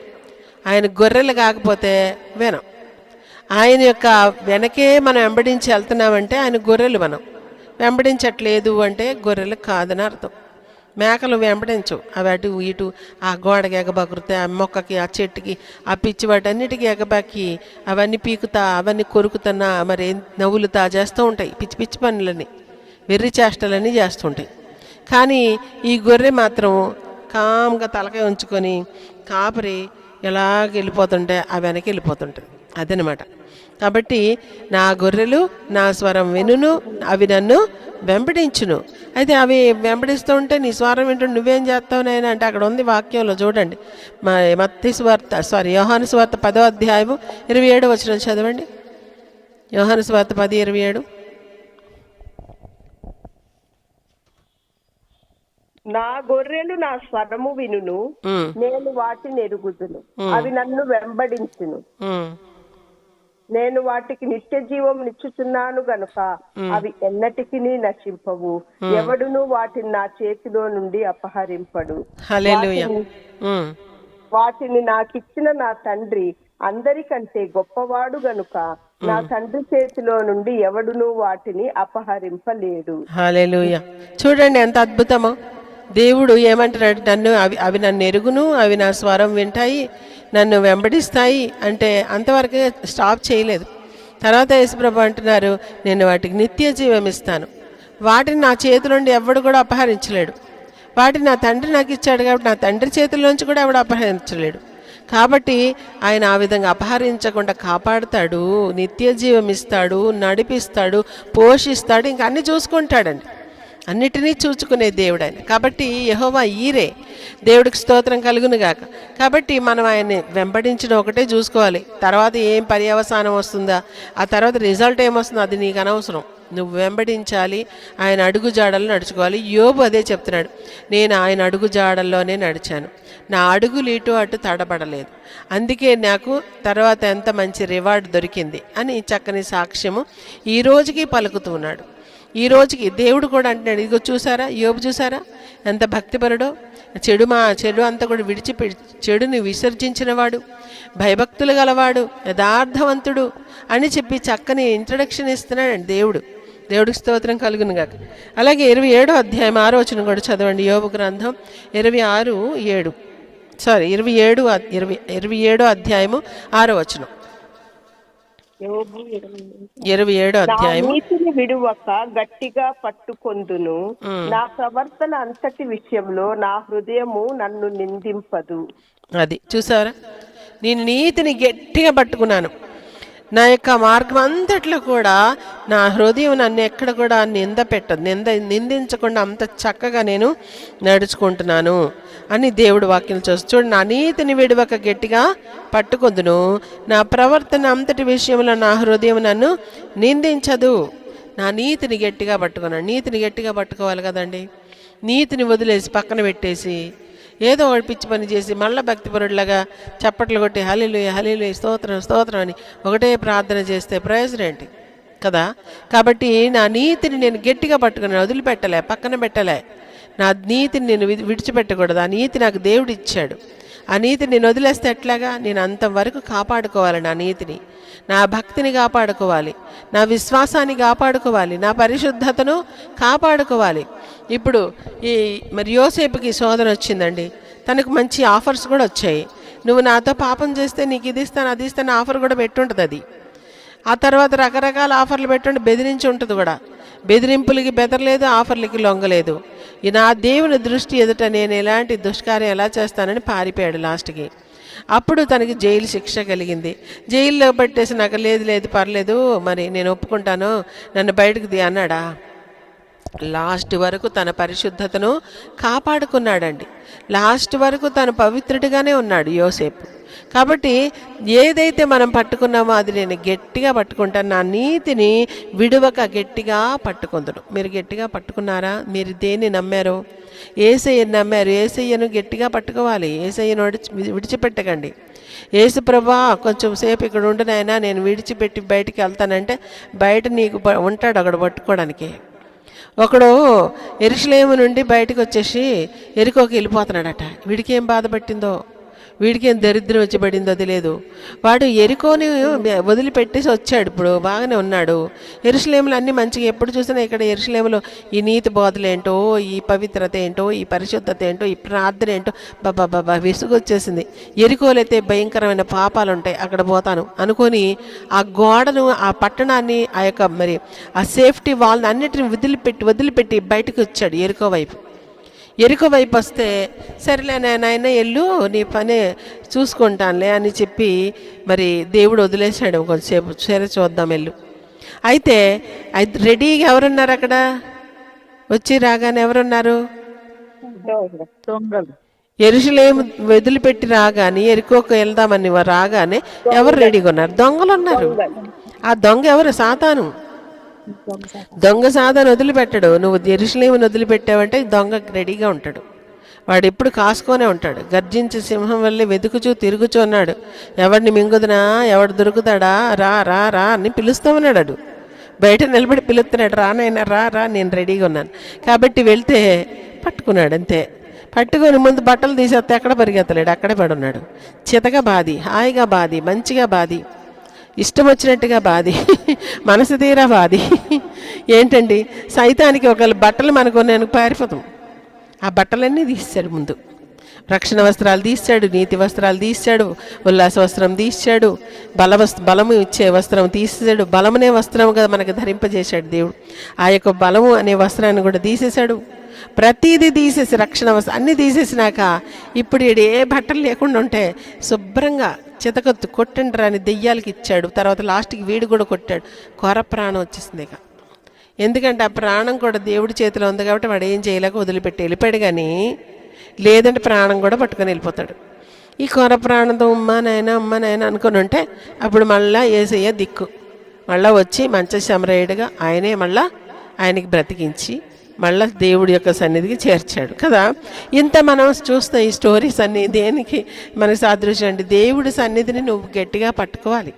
Speaker 1: ఆయన గొర్రెలు కాకపోతే వినం. ఆయన యొక్క వెనకే మనం వెంబడించి వెళ్తున్నామంటే ఆయన గొర్రెలు, మనం వెంబడించట్లేదు అంటే గొర్రెలు కాదని అర్థం. మేకలు వెంబడించవు, అవి అటు ఇటు ఆ గోడకి ఎగబాకుతాయి, ఆ మొక్కకి ఆ చెట్టుకి ఆ పిచ్చి వాటన్నిటికీ ఎగబాకి అవన్నీ పీకుతా అవన్నీ కొరుకుతున్నా మరి నవ్వులుతా చేస్తూ ఉంటాయి. పిచ్చి పిచ్చి పనులని వెర్రి చేష్టలన్నీ చేస్తుంటాయి. కానీ ఈ గొర్రె మాత్రం కామ్గా తలకాయ ఉంచుకొని కాపరి ఎలాగ వెళ్ళిపోతుంటే ఆ వెనక్కి వెళ్ళిపోతుంటుంది. అదనమాట. కాబట్టి నా గొర్రెలు నా స్వరం వినును, అవి నన్ను వెంబడించును. అయితే అవి వెంబడిస్తూ ఉంటే నీ స్వరం వింటూ నువ్వేం చేస్తావు నాయనా అంటే అక్కడ ఉంది వాక్యంలో చూడండి. యోహాను సువార్త 10వ అధ్యాయము 27వ వచనం చదవండి. యోహాను సువార్త 10:27.
Speaker 2: నా గొర్రెలు నా స్వరము వినును, నేను వాటిని ఎరుగుదును, అవి నన్ను వెంబడించును. నేను వాటికి నిత్య జీవం నిచ్చుచున్నాను గనుక అవి ఎన్నటికి నశింపవు, ఎవడును వాటిని నా చేతిలో నుండి అపహరింపడు. వాటిని నాకిచ్చిన నా తండ్రి అందరికంటే గొప్పవాడు గనుక నా తండ్రి చేతిలో నుండి ఎవడును వాటిని అపహరింపలేడు.
Speaker 1: హల్లెలూయా. చూడండి ఎంత అద్భుతమో. దేవుడు ఏమంటున్నాడు, అవి నన్ను ఎరుగును, అవి నా స్వరం వింటాయి, నన్ను వెంబడిస్తాయి అంటే అంతవరకే స్టాప్ చేయలేదు. తర్వాత యేసుప్రభు అంటున్నారు, నేను వాటికి నిత్య జీవం ఇస్తాను, వాటిని నా చేతిలోండి ఎవడు కూడా అపహరించలేడు. వాటిని నా తండ్రి నాకు ఇచ్చాడు కాబట్టి నా తండ్రి చేతిలోంచి కూడా ఎవడు అపహరించలేడు. కాబట్టి ఆయన ఆ విధంగా అపహరించకుండా కాపాడుతాడు, నిత్య జీవం ఇస్తాడు, నడిపిస్తాడు, పోషిస్తాడు, ఇంకా అన్నీ చూసుకుంటాడండి. అన్నిటినీ చూచుకునే దేవుడు ఆయన. కాబట్టి యెహోవా ఈరే, దేవుడికి స్తోత్రం కలుగును గాక. కాబట్టి మనం ఆయన్ని వెంబడించడం ఒకటే చూసుకోవాలి. తర్వాత ఏం పర్యవసానం వస్తుందా, ఆ తర్వాత రిజల్ట్ ఏమొస్తుందో అది నీకు అనవసరం. నువ్వు వెంబడించాలి, ఆయన అడుగు జాడల్లో నడుచుకోవాలి. యోబు అదే చెప్తున్నాడు, నేను ఆయన అడుగు జాడల్లోనే నడిచాను, నా అడుగులు ఇటు అటు తడబడలేదు, అందుకే నాకు తర్వాత ఎంత మంచి రివార్డ్ దొరికింది అని చక్కని సాక్ష్యము ఈ రోజుకి పలుకుతున్నాడు. ఈ రోజుకి దేవుడు కూడా అంటున్నాడు, ఇదిగో చూసారా యోబు, చూసారా ఎంత భక్తిపరుడో, చెడు అంతా కూడా చెడుని విసర్జించినవాడు, భయభక్తులు గలవాడు, యథార్థవంతుడు అని చెప్పి చక్కని ఇంట్రడక్షన్ ఇస్తున్నాడండి దేవుడు. దేవుడికి స్తోత్రం కలుగును గాక. అలాగే 27వ అధ్యాయం 6వ వచనం కూడా చదవండి. యోబు గ్రంథం 27వ అధ్యాయము 6వ వచనం. 27వ అధ్యాయం.
Speaker 2: నీతిని విడువక గట్టిగా పట్టుకొందును, నా ప్రవర్తన అంతటి విషయంలో నా హృదయము నన్ను నిందింపదు.
Speaker 1: అది చూసారా, నేను నీతిని గట్టిగా పట్టుకున్నాను, నా యొక్క మార్గం అంతట్లో కూడా నా హృదయం నన్ను ఎక్కడ కూడా నిందించకుండా అంత చక్కగా నేను నడుచుకుంటున్నాను అని దేవుడు వాక్యం చూడు. నా నీతిని విడవక గట్టిగా పట్టుకొందును, నా ప్రవర్తన అంతటి విషయంలో నా హృదయం నన్ను నిందించదు. నా నీతిని గట్టిగా పట్టుకున్నాను. నీతిని గట్టిగా పట్టుకోవాలి కదండి. నీతిని వదిలేసి పక్కన పెట్టేసి ఏదో ఒకటి పిచ్చి పని చేసి మళ్ళీ భక్తిపరుడిలాగా చప్పట్లు కొట్టి హల్లెలూయా హల్లెలూయా స్తోత్రం స్తోత్రం అని ఒకటే ప్రార్థన చేస్తే ప్రయోజనం ఏంటి కదా. కాబట్టి నా నీతిని నేను గట్టిగా పట్టుకున్నాను, వదిలిపెట్టలే, పక్కన పెట్టలే. నా నీతిని నేను విడిచిపెట్టకూడదు. ఆ నీతి నాకు దేవుడు ఇచ్చాడు. ఆ నీతిని నేను వదిలేస్తే ఎట్లాగా? నేను అంతవరకు కాపాడుకోవాలి. నా నీతిని, నా భక్తిని కాపాడుకోవాలి, నా విశ్వాసాన్ని కాపాడుకోవాలి, నా పరిశుద్ధతను కాపాడుకోవాలి. ఇప్పుడు మరి యోసేపుకి శోధన వచ్చిందండి, తనకు మంచి ఆఫర్స్ కూడా వచ్చాయి. నువ్వు నాతో పాపం చేస్తే నీకు ఇది ఇస్తాను అది ఇస్తాను ఆఫర్ కూడా పెట్టుంటుంది. అది ఆ తర్వాత రకరకాల ఆఫర్లు పెట్టుండి బెదిరించి ఉంటుంది కూడా. బెదిరింపులకి బెదరలేదు, ఆఫర్లకి లొంగలేదు. నా దేవుని దృష్టి ఎదుట నేను ఎలాంటి దుష్కార్యం ఎలా చేస్తానని పారిపోయాడు లాస్ట్కి. అప్పుడు తనకి జైలు శిక్ష కలిగింది. జైల్లో పెట్టేసి నాకు లేదు పర్లేదు మరి నేను ఒప్పుకుంటాను, నన్ను బయటకు అన్నాడా? లాస్ట్ వరకు తన పరిశుద్ధతను కాపాడుకున్నాడండి. లాస్ట్ వరకు తను పవిత్రుడిగానే ఉన్నాడు యోసేపు. కాబట్టి ఏదైతే మనం పట్టుకున్నామో అది నేను గట్టిగా పట్టుకుంటాను, నా నీతిని విడువక గట్టిగా పట్టుకుందును. మీరు గట్టిగా పట్టుకున్నారా? మీరు దేన్ని నమ్మారో? యేసయ్యను నమ్మారు, యేసయ్యను గట్టిగా పట్టుకోవాలి. యేసయ్యను విడిచిపెట్టకండి. యేసు ప్రభా కొంచెం సేపు ఇక్కడ ఉండునైనా, నేను విడిచిపెట్టి బయటికి వెళ్తానంటే బయట నీకు ఉంటాడు అక్కడ పట్టుకోవడానికి. ఒకడు యెరూషలేము నుండి బయటకు వచ్చేసి ఎరికోకి వెళ్ళిపోతున్నాడట. వీడికి ఏం బాధ పట్టిందో, వీడికి ఏం దరిద్రం వచ్చి పడిందో తెలియదు. వాడు ఎరికోని వదిలిపెట్టేసి వచ్చాడు, ఇప్పుడు బాగానే ఉన్నాడు. యెరూషలేములో అన్నీ మంచిగా, ఎప్పుడు చూసినా ఇక్కడ యెరూషలేములో ఈ నీతి బోధలు ఏంటో, ఈ పవిత్రత ఏంటో, ఈ పరిశుద్ధత ఏంటో, ఈ ప్రార్థన ఏంటో, బాబా విసుగు వచ్చేసింది. ఎరికోలు అయితే భయంకరమైన పాపాలు ఉంటాయి, అక్కడ పోతాను అనుకొని ఆ గోడను, ఆ పట్టణాన్ని, ఆ యొక్క మరి ఆ సేఫ్టీ వాళ్ళని అన్నిటిని వదిలిపెట్టి బయటకు వచ్చాడు ఎరికో వైపు. ఎరుక వైపు వస్తే సరేలే నాయన ఎల్లు, నీ పని చూసుకుంటానులే అని చెప్పి మరి దేవుడు వదిలేశాడు. కొంచెంసేపు సరే చూద్దాం ఎల్లు. అయితే రెడీగా ఎవరున్నారు అక్కడ? వచ్చి రాగానే ఎవరున్నారు? యెరూషలేము వదిలిపెట్టి రాగానే, ఎరుకోకు వెళ్దామని రాగానే ఎవరు రెడీగా ఉన్నారు? దొంగలు ఉన్నారు. ఆ దొంగ ఎవరు? సాతాను. దొంగ సాతాను వదిలిపెట్టడు. నువ్వు యెరూషలేమును వదిలిపెట్టావంటే దొంగ రెడీగా ఉంటాడు. వాడు ఎప్పుడు కాసుకొనే ఉంటాడు. గర్జించే సింహం వల్లే వెతుకుచూ తిరుగుచూ ఉన్నాడు. ఎవడిని మింగుదునా, ఎవడు దొరుకుతాడా, రా రా రా అని పిలుస్తూ ఉన్నాడు. బయట నిలబడి పిలుస్తున్నాడు, రానైనా రా రా, నేను రెడీగా ఉన్నాను. కాబట్టి వెళ్తే పట్టుకున్నాడు అంతే. పట్టుకొని ముందు బట్టలు తీసేస్తే ఎక్కడ పరిగెత్తలేడు, అక్కడే పడున్నాడు. చితగా బాది, హాయిగా బాది, మంచిగా బాది, ఇష్టం వచ్చినట్టుగా బాది, మనసు తీరా బాది. ఏంటండి, సైతానికి ఒకళ్ళ బట్టలు మనకు నేను పారిపోతాం. ఆ బట్టలన్నీ తీసాడు. ముందు రక్షణ వస్త్రాలు తీశాడు, నీతి వస్త్రాలు తీశాడు, ఉల్లాస వస్త్రం తీశాడు, బలము ఇచ్చే వస్త్రం తీసేశాడు. బలమునే వస్త్రముగా మనకు ధరింపజేశాడు దేవుడు. ఆ యొక్క బలము అనే వస్త్రాన్ని కూడా తీసేశాడు. ప్రతిదీ తీసేసి, రక్షణ వస్త్రం అన్నీ తీసేసినాక ఇప్పుడు ఏ బట్టలు లేకుండా ఉంటే శుభ్రంగా చితకొత్తు కొట్టండి రాని దెయ్యాలకి ఇచ్చాడు. తర్వాత లాస్ట్కి వీడు కూడా కొట్టాడు. కొర ప్రాణం వచ్చేసింది ఇక. ఎందుకంటే ఆ ప్రాణం కూడా దేవుడి చేతిలో ఉంది కాబట్టి వాడు ఏం చేయలేక వదిలిపెట్టి వెళ్ళిపోయాడు. కానీ లేదంటే ప్రాణం కూడా పట్టుకొని వెళ్ళిపోతాడు. ఈ కొర ప్రాణంతో అమ్మా నాయన అనుకుని ఉంటే అప్పుడు మళ్ళీ యేసయ్య దిక్కు, మళ్ళీ వచ్చి మంచి శమరేయుడిగా ఆయనే మళ్ళీ ఆయనకి బ్రతికించి మళ్ళీ దేవుడి యొక్క సన్నిధికి చేర్చాడు కదా. ఇంత మనం చూస్తాం ఈ స్టోరీస్ అన్నీ దేనికి మనకు సాదృశ్యం అంటే, దేవుడి సన్నిధిని నువ్వు గట్టిగా పట్టుకోవాలి.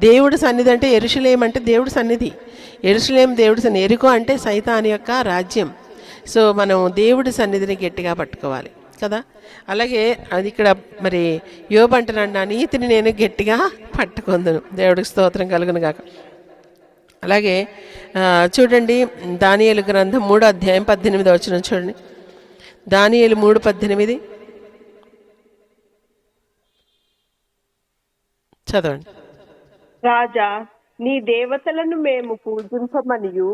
Speaker 1: దేవుడి సన్నిధి అంటే యెరూషలేము అంటే దేవుడి సన్నిధి, యెరూషలేము దేవుడి సన్నిధి, ఎరికో అంటే సైతాను యొక్క రాజ్యం. సో మనం దేవుడి సన్నిధిని గట్టిగా పట్టుకోవాలి కదా. అలాగే అది ఇక్కడ మరి యోబు అంటున్నాడు, నా నీతిని నేను గట్టిగా పట్టుకుందును. దేవుడికి స్తోత్రం కలుగును గాక. అలాగే చూడండి, దానియేలు గ్రంథం 3వ అధ్యాయం 18వ వచనం చూడండి. దానియేలు 3:18 చదవండి.
Speaker 2: రాజా, నీ దేవతలను మేము పూజింపమనియు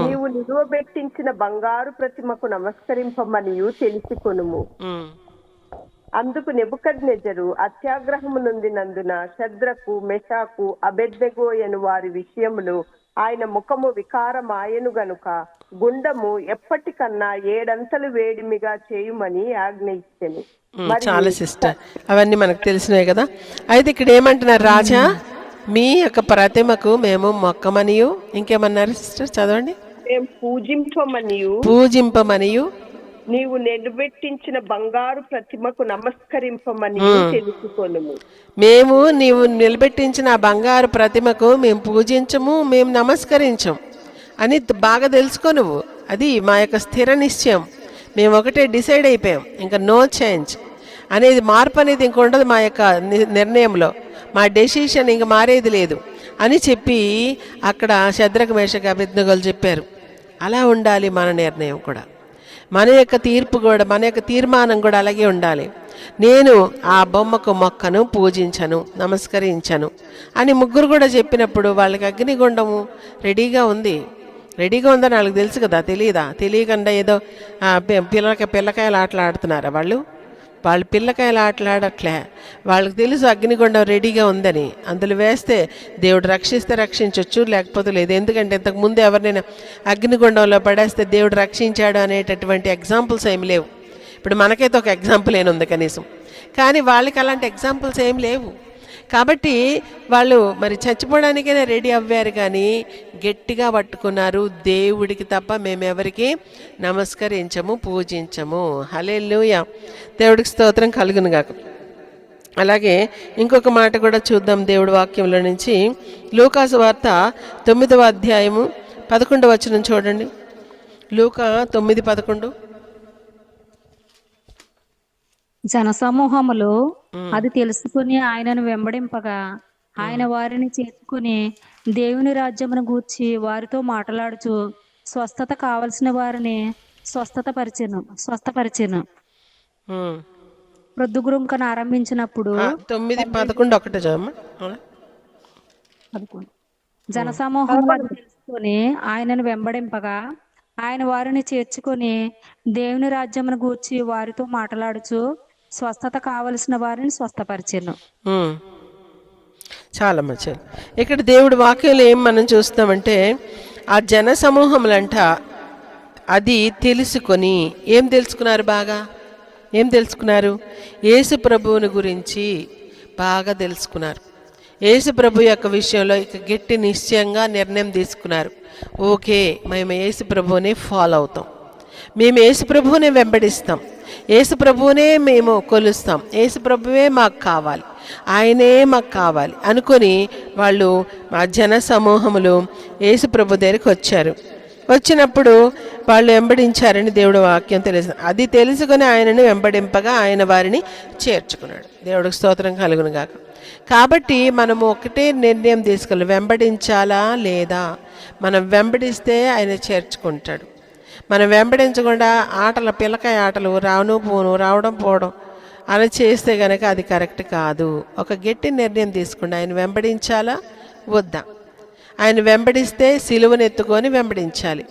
Speaker 2: నీవు నిలువబెట్టించిన బంగారు ప్రతిమకు నమస్కరింపమనియు తెలుసుకొనుము. అందుకు నెబుకద్నెజరు అత్యాగ్రహము నొందినందున షద్రకు, మెషాకు, అబేద్నెగోయను వారి విషయములో ఆయన ముఖము వికారమాయను గనుక గుండము ఎప్పటికన్నా 7 అంతలు వేడిమిగా చేయుమని ఆజ్ఞ ఇచ్చెను.
Speaker 1: చాలా సిస్టర్, అవన్నీ మనకు తెలిసినాయి కదా. అయితే ఇక్కడ ఏమంటున్నారు? రాజా, మీ యొక్క ప్రతిమకు మేము మొక్కమనియు, ఇంకేమన్నారు సిస్టర్ చదవండి. పూజింపమనియు
Speaker 2: నీవు నిలబెట్టించిన బంగారు ప్రతిమకు నమస్కరింపమని తెలుసుకొనుము.
Speaker 1: మేము నీవు నిలబెట్టించిన ఆ బంగారు ప్రతిమకు మేము పూజించము, మేము నమస్కరించం అని బాగా తెలుసుకో నువ్వు. అది మా యొక్క స్థిర నిశ్చయం. మేము ఒకటే డిసైడ్ అయిపోయాం, ఇంకా నో చేంజ్ అనేది, మార్పు అనేది ఇంక ఉండదు మా యొక్క నిర్ణయంలో. మా డెసిషన్ ఇంక మారేది లేదు అని చెప్పి అక్కడ శద్రకు, మేషకు, అబేద్నెగోలు చెప్పారు. అలా ఉండాలి మన నిర్ణయం కూడా, మన యొక్క తీర్పు కూడా, మన యొక్క తీర్మానం కూడా అలాగే ఉండాలి. నేను ఆ బొమ్మకు మొక్కను పూజించను, నమస్కరించను అని ముగ్గురు కూడా చెప్పినప్పుడు వాళ్ళకి అగ్నిగుండము రెడీగా ఉందని వాళ్ళకి తెలుసు కదా. తెలియదా? తెలియకుండా ఏదో పిల్లకాయలు ఆటలు ఆడుతున్నారా వాళ్ళు? వాళ్ళు పిల్లకాయలు ఆటలాడట్లే, వాళ్ళకి తెలుసు అగ్నిగుండం రెడీగా ఉందని. అందులో వేస్తే దేవుడు రక్షిస్తే రక్షించవచ్చు, లేకపోతే లేదు. ఎందుకంటే ఇంతకుముందు ఎవరినైనా అగ్నిగుండంలో పడేస్తే దేవుడు రక్షించాడు అనేటటువంటి ఎగ్జాంపుల్స్ ఏమి లేవు. ఇప్పుడు మనకైతే ఒక ఎగ్జాంపుల్ ఏముంది కనీసం, కానీ వాళ్ళకి అలాంటి ఎగ్జాంపుల్స్ ఏం లేవు. కాబట్టి వాళ్ళు మరి చచ్చిపోవడానికైనా రెడీ అవ్వారు, కానీ గట్టిగా పట్టుకున్నారు, దేవుడికి తప్ప మేమెవరికి నమస్కరించము, పూజించము. హల్లెలూయా, దేవుడికి స్తోత్రం కలుగును గాక. అలాగే ఇంకొక మాట కూడా చూద్దాం దేవుడి వాక్యంలో నుంచి. లూకాసు వార్త 9వ అధ్యాయము 11వ వచనం చూడండి. లూకా 9:11.
Speaker 3: జనసమూహములు అది తెలుసుకుని ఆయనను వెంబడింపగా ఆయన వారిని చేర్చుకుని దేవుని రాజ్యమును గూర్చి వారితో మాట్లాడుచు స్వస్థత కావలసిన వారిని స్వస్థపరిచెను. ప్రొద్దుగురుంకను ఆరంభించినప్పుడు
Speaker 1: 9:11 ఒకటే చదవమ్మా.
Speaker 3: 11. జనసమూహములు అది తెలుసుకుని ఆయనను వెంబడింపగా ఆయన వారిని చేర్చుకొని దేవుని రాజ్యమును గూర్చి వారితో మాట్లాడుచు స్వస్థత కావలసిన వారిని స్వస్థపరిచెను.
Speaker 1: చాలా మంచిది. ఇక్కడ దేవుడి వాక్యంలో ఏం మనం చూస్తామంటే, ఆ జన సమూహములంట అది తెలుసుకొని ఏం తెలుసుకున్నారు? బాగా ఏం తెలుసుకున్నారు? యేసు ప్రభువుని గురించి బాగా తెలుసుకున్నారు. యేసు ప్రభు యొక్క విషయంలో ఇక గట్టి నిశ్చయంగా నిర్ణయం తీసుకున్నారు. ఓకే, మేము యేసు ప్రభువుని ఫాలో అవుతాం, మేము యేసు ప్రభువునే వెంబడిస్తాం, యేసు ప్రభువునే మేము కొలుస్తాం, యేసు ప్రభువే మాకు కావాలి, ఆయనే మాకు కావాలి అనుకొని వాళ్ళు మా జన సమూహములు యేసు ప్రభు దగ్గరికి వచ్చారు. వచ్చినప్పుడు వాళ్ళు వెంబడించారని దేవుడు వాక్యం తెలుసు. అది తెలుసుకొని ఆయనను వెంబడింపగా ఆయన వారిని చేర్చుకున్నాడు. దేవుడికి స్తోత్రం కలుగును గాక. కాబట్టి మనము ఒకటే నిర్ణయం తీసుకోవాలి, వెంబడించాలా లేదా. మనం వెంబడిస్తే ఆయన చేర్చుకుంటాడు. మనం వెంబడించకుండా పిల్లకాయ ఆటలు రాను పోను, రావడం పోవడం అలా చేస్తే కనుక అది కరెక్ట్ కాదు. ఒక గట్టి నిర్ణయం తీసుకుంటే ఆయన వెంబడించాలా వద్దా. ఆయన వెంబడిస్తే సిలువను ఎత్తుకొని వెంబడించాలి.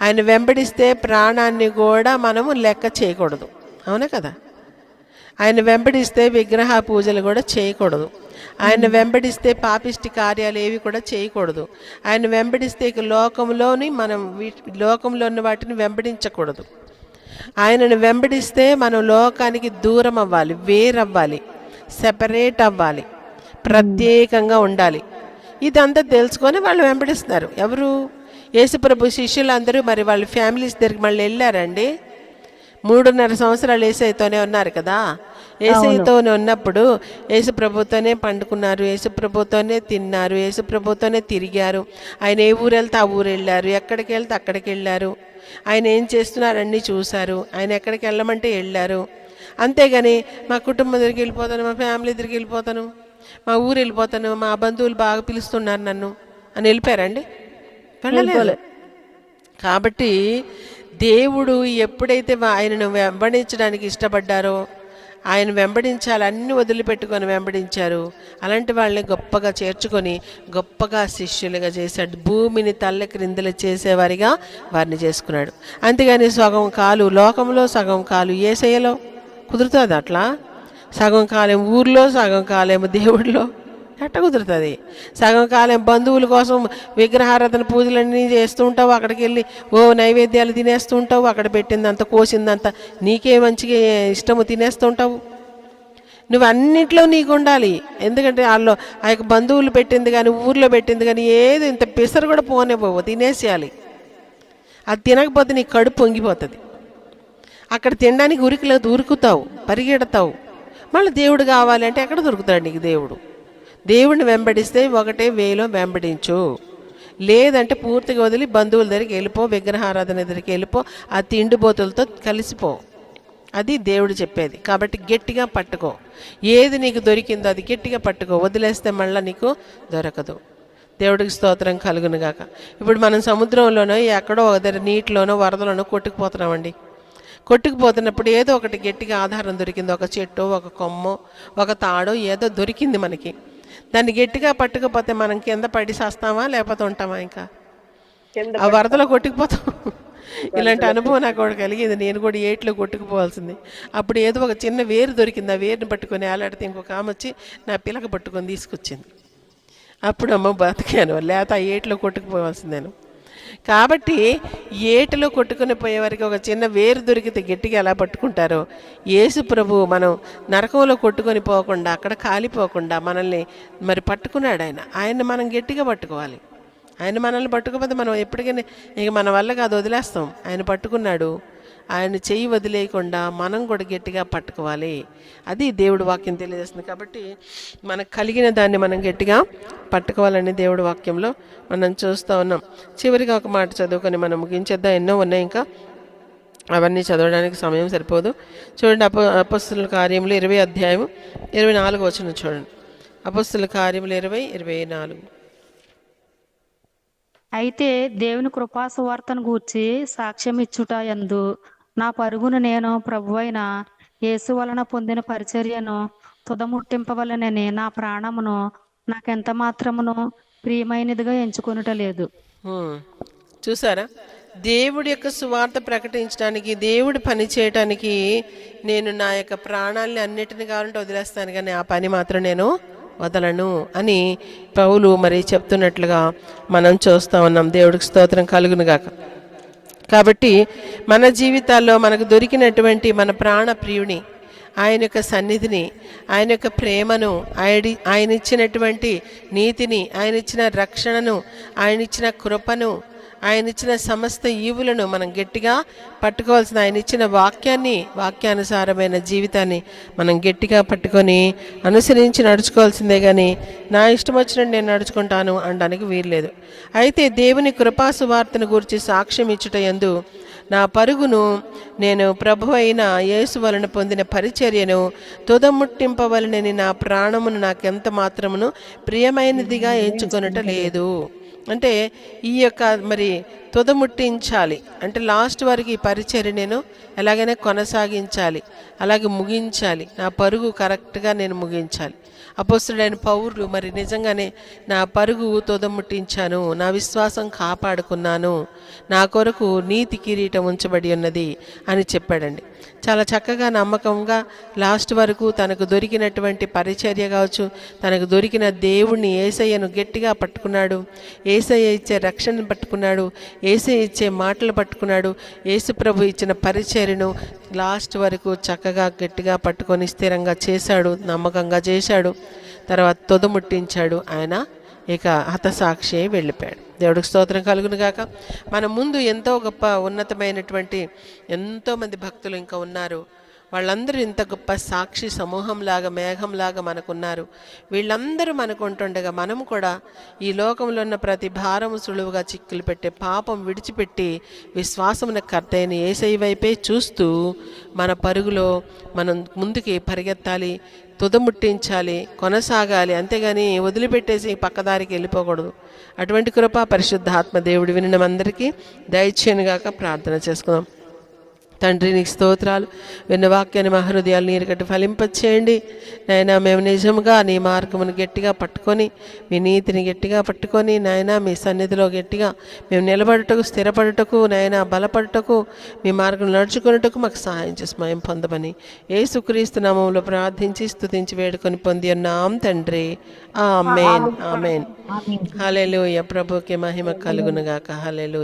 Speaker 1: ఆయన వెంబడిస్తే ప్రాణాన్ని కూడా మనము లెక్క చేయకూడదు, అవునా కదా. ఆయన వెంబడిస్తే విగ్రహ పూజలు కూడా చేయకూడదు. ఆయన వెంబడిస్తే పాపిష్టి కార్యాలు ఏవి కూడా చేయకూడదు. ఆయన వెంబడిస్తే ఇక లోకంలో ఉన్న వాటిని వెంబడించకూడదు. ఆయనను వెంబడిస్తే మనం లోకానికి దూరం అవ్వాలి, వేరవ్వాలి, సెపరేట్ అవ్వాలి, ప్రత్యేకంగా ఉండాలి. ఇదంతా తెలుసుకొని వాళ్ళు వెంబడిస్తున్నారు. ఎవరు? యేసుప్రభు శిష్యులందరూ మరి వాళ్ళ ఫ్యామిలీస్ దగ్గరికి మళ్ళీ వెళ్ళారండి. 3.5 సంవత్సరాలు యేసయ్యతోనే ఉన్నారు కదా. యేసయ్యతోనే ఉన్నప్పుడు యేసుప్రభుతోనే పండుకున్నారు, యేసుప్రభుతోనే తిన్నారు, యేసుప్రభుతోనే తిరిగారు. ఆయన ఏ ఊరు వెళ్తే ఆ ఊరు వెళ్ళారు, ఎక్కడికి వెళ్తే అక్కడికి వెళ్ళారు. ఆయన ఏం చేస్తున్నారు అన్నీ చూశారు. ఆయన ఎక్కడికి వెళ్ళమంటే వెళ్ళారు. అంతేగాని మా కుటుంబం దగ్గరికి వెళ్ళిపోతాను, మా ఫ్యామిలీ దగ్గరికి వెళ్ళిపోతాను, మా ఊరు వెళ్ళిపోతాను, మా బంధువులు బాగా పిలుస్తున్నారు నన్ను అని వెళ్ళిపోయారండి? వెళ్ళలేదు. కాబట్టి దేవుడు ఎప్పుడైతే ఆయనను వెంబడించడానికి ఇష్టపడ్డారో, ఆయన వెంబడించాలి, అన్నీ వదిలిపెట్టుకొని వెంబడించారు. అలాంటి వాళ్ళని గొప్పగా చేర్చుకొని గొప్పగా శిష్యులుగా చేశాడు. భూమిని తల్ల క్రిందలు చేసేవారిగా వారిని చేసుకున్నాడు. అంతేగాని సగం కాలు లోకంలో, సగం కాలు యేసయ్యలో కుదురుతుంది అట్లా? సగం కాలం ఊర్లో, సగం కాలం దేవుడిలో ఎట్ట కుదురుతుంది? సగం కాలం బంధువుల కోసం విగ్రహారాధన పూజలన్నీ చేస్తూ ఉంటావు, అక్కడికి వెళ్ళి నైవేద్యాలు తినేస్తూ ఉంటావు, అక్కడ పెట్టిందంత కోసిందంత నీకే మంచిగా ఇష్టము తినేస్తూ ఉంటావు. నువ్వు అన్నింటిలో నీకు ఉండాలి. ఎందుకంటే వాళ్ళు ఆ యొక్క బంధువులు పెట్టింది కానీ, ఊర్లో పెట్టింది కానీ ఏది ఇంత పిసరు కూడా పోనేపోవు, తినేసేయాలి. అది తినకపోతే నీ కడుపు పొంగిపోతుంది. అక్కడ తినడానికి ఉరుకుతావు, పరిగెడతావు. మళ్ళీ దేవుడు కావాలి అంటే ఎక్కడ దొరుకుతాడు నీకు దేవుడు? దేవుడిని వెంబడిస్తే ఒకటే వేలో వెంబడించు, లేదంటే పూర్తిగా వదిలి బంధువుల దగ్గరికి వెళ్ళిపో, విగ్రహారాధన దగ్గరికి వెళ్ళిపో, ఆ తిండిబోతులతో కలిసిపో. అది దేవుడు చెప్పేది. కాబట్టి గట్టిగా పట్టుకో, ఏది నీకు దొరికిందో అది గట్టిగా పట్టుకో, వదిలేస్తే మళ్ళీ నీకు దొరకదు. దేవుడికి స్తోత్రం కలుగును గాక. ఇప్పుడు మనం సముద్రంలోనో ఎక్కడో ఒక దగ్గర నీటిలోనో వరదలోనో కొట్టుకుపోతున్నామండి. కొట్టుకుపోతున్నప్పుడు ఏదో ఒకటి గట్టిగా ఆధారం దొరికింది, ఒక చెట్టు, ఒక కొమ్మో, ఒక తాడో ఏదో దొరికింది మనకి. దాన్ని గట్టిగా పట్టుకపోతే మనం కింద పడి చేస్తామా లేకపోతే ఉంటామా? ఇంకా ఆ వరదలో కొట్టుకుపోతాం. ఇలాంటి అనుభవం నాకు కూడా కలిగింది. నేను కూడా ఏట్లో కొట్టుకుపోవాల్సింది. అప్పుడు ఏదో ఒక చిన్న వేరు దొరికింది. ఆ వేరుని పట్టుకొని ఆలాడితే ఇంకొక ఆమె వచ్చి నా పిల్లక పట్టుకొని తీసుకొచ్చింది. అప్పుడు అమ్మ బతికాను, లేత ఆ ఏట్లో కొట్టుకుపోవాల్సిందేను. కాబట్టి ఏటిలో కొట్టుకుని పోయేవారికి ఒక చిన్న వేరు దొరికితే గట్టిగా ఎలా పట్టుకుంటారో, యేసు ప్రభు మనం నరకంలో కొట్టుకొని పోకుండా, అక్కడ కాలిపోకుండా మనల్ని మరి పట్టుకున్నాడు ఆయన. ఆయన్ని మనం గట్టిగా పట్టుకోవాలి. ఆయన మనల్ని పట్టుకోకపోతే మనం ఎప్పటికైనా ఇక మన వల్ల కాదు, వదిలేస్తాం. ఆయన పట్టుకున్నాడు, ఆయన చెయ్యి వదిలేయకుండా మనం కూడా గట్టిగా పట్టుకోవాలి. అది దేవుడి వాక్యం తెలియజేస్తుంది. కాబట్టి మనకు కలిగిన దాన్ని మనం గట్టిగా పట్టుకోవాలని దేవుడి వాక్యంలో మనం చూస్తూ ఉన్నాం. చివరిగా ఒక మాట చదువుకొని మనం ముగించేద్దాం. ఎన్నో ఉన్నాయి, ఇంకా అవన్నీ చదవడానికి సమయం సరిపోదు. చూడండి, అపొస్తలుల కార్యములు 20 అధ్యాయం 24 వచనం చూడండి. అపొస్తలుల కార్యములు 20:24.
Speaker 3: అయితే దేవుని కృపా సువార్తను గూర్చి సాక్ష్యం ఇచ్చుట యందు నా పరుగును నేను ప్రభువైన యేసు వలన పొందిన పరిచర్యను తుదముట్టింపవలనని నా ప్రాణమును నాకెంత మాత్రమును ప్రియమైనదిగా ఎంచుకొనుట లేదు.
Speaker 1: చూసారా, దేవుడి యొక్క సువార్త ప్రకటించడానికి, దేవుడి పని చేయటానికి నేను నా యొక్క ప్రాణాలని అన్నిటిని కావాలంటే వదిలేస్తాను, కానీ ఆ పని మాత్రం నేను వదలను అని పౌలు మరి చెప్తున్నట్లుగా మనం చూస్తూ ఉన్నాం. దేవుడికి స్తోత్రం కలుగును గాక. కాబట్టి మన జీవితాల్లో మనకు దొరికినటువంటి మన ప్రాణ ప్రియుని, ఆయన యొక్క సన్నిధిని, ఆయన యొక్క ప్రేమను, ఆయన ఇచ్చినటువంటి నీతిని, ఆయన ఇచ్చిన రక్షణను, ఆయన ఇచ్చిన కృపను, ఆయన ఇచ్చిన సమస్త ఈవులను మనం గట్టిగా పట్టుకోవాల్సిన, ఆయన ఇచ్చిన వాక్యానుసారమైన జీవితాన్ని మనం గట్టిగా పట్టుకొని అనుసరించి నడుచుకోవాల్సిందే. కానీ నా ఇష్టం వచ్చినట్టు నేను నడుచుకుంటాను అనడానికి వీల్లేదు. అయితే దేవుని కృపా సువార్తను గురించి సాక్ష్యం ఇచ్చుట యందు నా పరుగును నేను ప్రభు అయిన యేసు వలన పొందిన పరిచర్యను తుదముట్టింపవలనని నా ప్రాణమును నాకెంత మాత్రమును ప్రియమైనదిగా ఎంచుకొనుట లేదు. అంటే ఈ యొక్క మరి తుదముట్టించాలి అంటే లాస్ట్ వరకు ఈ పరిచర్య నేను ఎలాగైనా కొనసాగించాలి, అలాగే ముగించాలి. నా పరుగు కరెక్ట్గా నేను ముగించాలి. అపొస్తలుడైన పౌలు మరి నిజంగానే నా పరుగు తుదముట్టించాను, నా విశ్వాసం కాపాడుకున్నాను, నా కొరకు నీతి కిరీటం ఉంచబడి ఉన్నది అని చెప్పాడండి. చాలా చక్కగా నమ్మకంగా లాస్ట్ వరకు తనకు దొరికినటువంటి పరిచర్య కావచ్చు, తనకు దొరికిన దేవుణ్ణి యేసయ్యను గట్టిగా పట్టుకున్నాడు, యేసయ్య ఇచ్చే రక్షణను పట్టుకున్నాడు, యేసయ్య ఇచ్చే మాటలు పట్టుకున్నాడు, యేసు ప్రభు ఇచ్చిన పరిచర్యను లాస్ట్ వరకు చక్కగా గట్టిగా పట్టుకొని స్థిరంగా చేశాడు, నమ్మకంగా చేశాడు. తర్వాత తుదముట్టించాడు. ఆయన ఇక హతసాక్షి అయి వెళ్ళిపోయాడు. దేవుడికి స్తోత్రం కలుగును గాక. మన ముందు ఎంతో గొప్ప ఉన్నతమైనటువంటి ఎంతోమంది భక్తులు ఇంకా ఉన్నారు. వాళ్ళందరూ ఇంత గొప్ప సాక్షి సమూహంలాగా, మేఘంలాగా మనకున్నారు. వీళ్ళందరూ మనకు ఉంటుండగా మనము కూడా ఈ లోకంలో ఉన్న ప్రతి భారము సులువుగా చిక్కులు పెట్టే పాపం విడిచిపెట్టి విశ్వాసమున కర్తైన యేసయ్య వైపే చూస్తూ మన పరుగులో మనం ముందుకి పరిగెత్తాలి, తుదముట్టించాలి, కొనసాగాలి. అంతేగాని వదిలిపెట్టేసి పక్కదారికి వెళ్ళిపోకూడదు. అటువంటి కృప పరిశుద్ధాత్మ దేవుడు వినమందరికీ దయచేయనుగాక. ప్రార్థన చేసుకుందాం. తండ్రి, నీకు స్తోత్రాలు. విన్న వాక్యాన్ని మా హృదయాలు నీరు కట్టి ఫలింపచేయండి నాయనా. మేము నిజంగా నీ మార్గమును గట్టిగా పట్టుకొని, మీ నీతిని గట్టిగా పట్టుకొని నాయనా, మీ సన్నిధిలో గట్టిగా మేము నిలబడుటకు, స్థిరపడుటకు నాయనా, బలపడుటకు, మీ మార్గం నడుచుకున్నటకు మాకు సహాయం చేసి మేము పొందమని యేసుక్రీస్తు నామములో ప్రార్థించి స్తుతించి వేడుకొని పొంది ఉన్నాం తండ్రి. ఆమేన్, ఆమేన్. హల్లెలూయా. ప్రభువుకి మహిమ కలుగును గాక. హల్లెలూయా.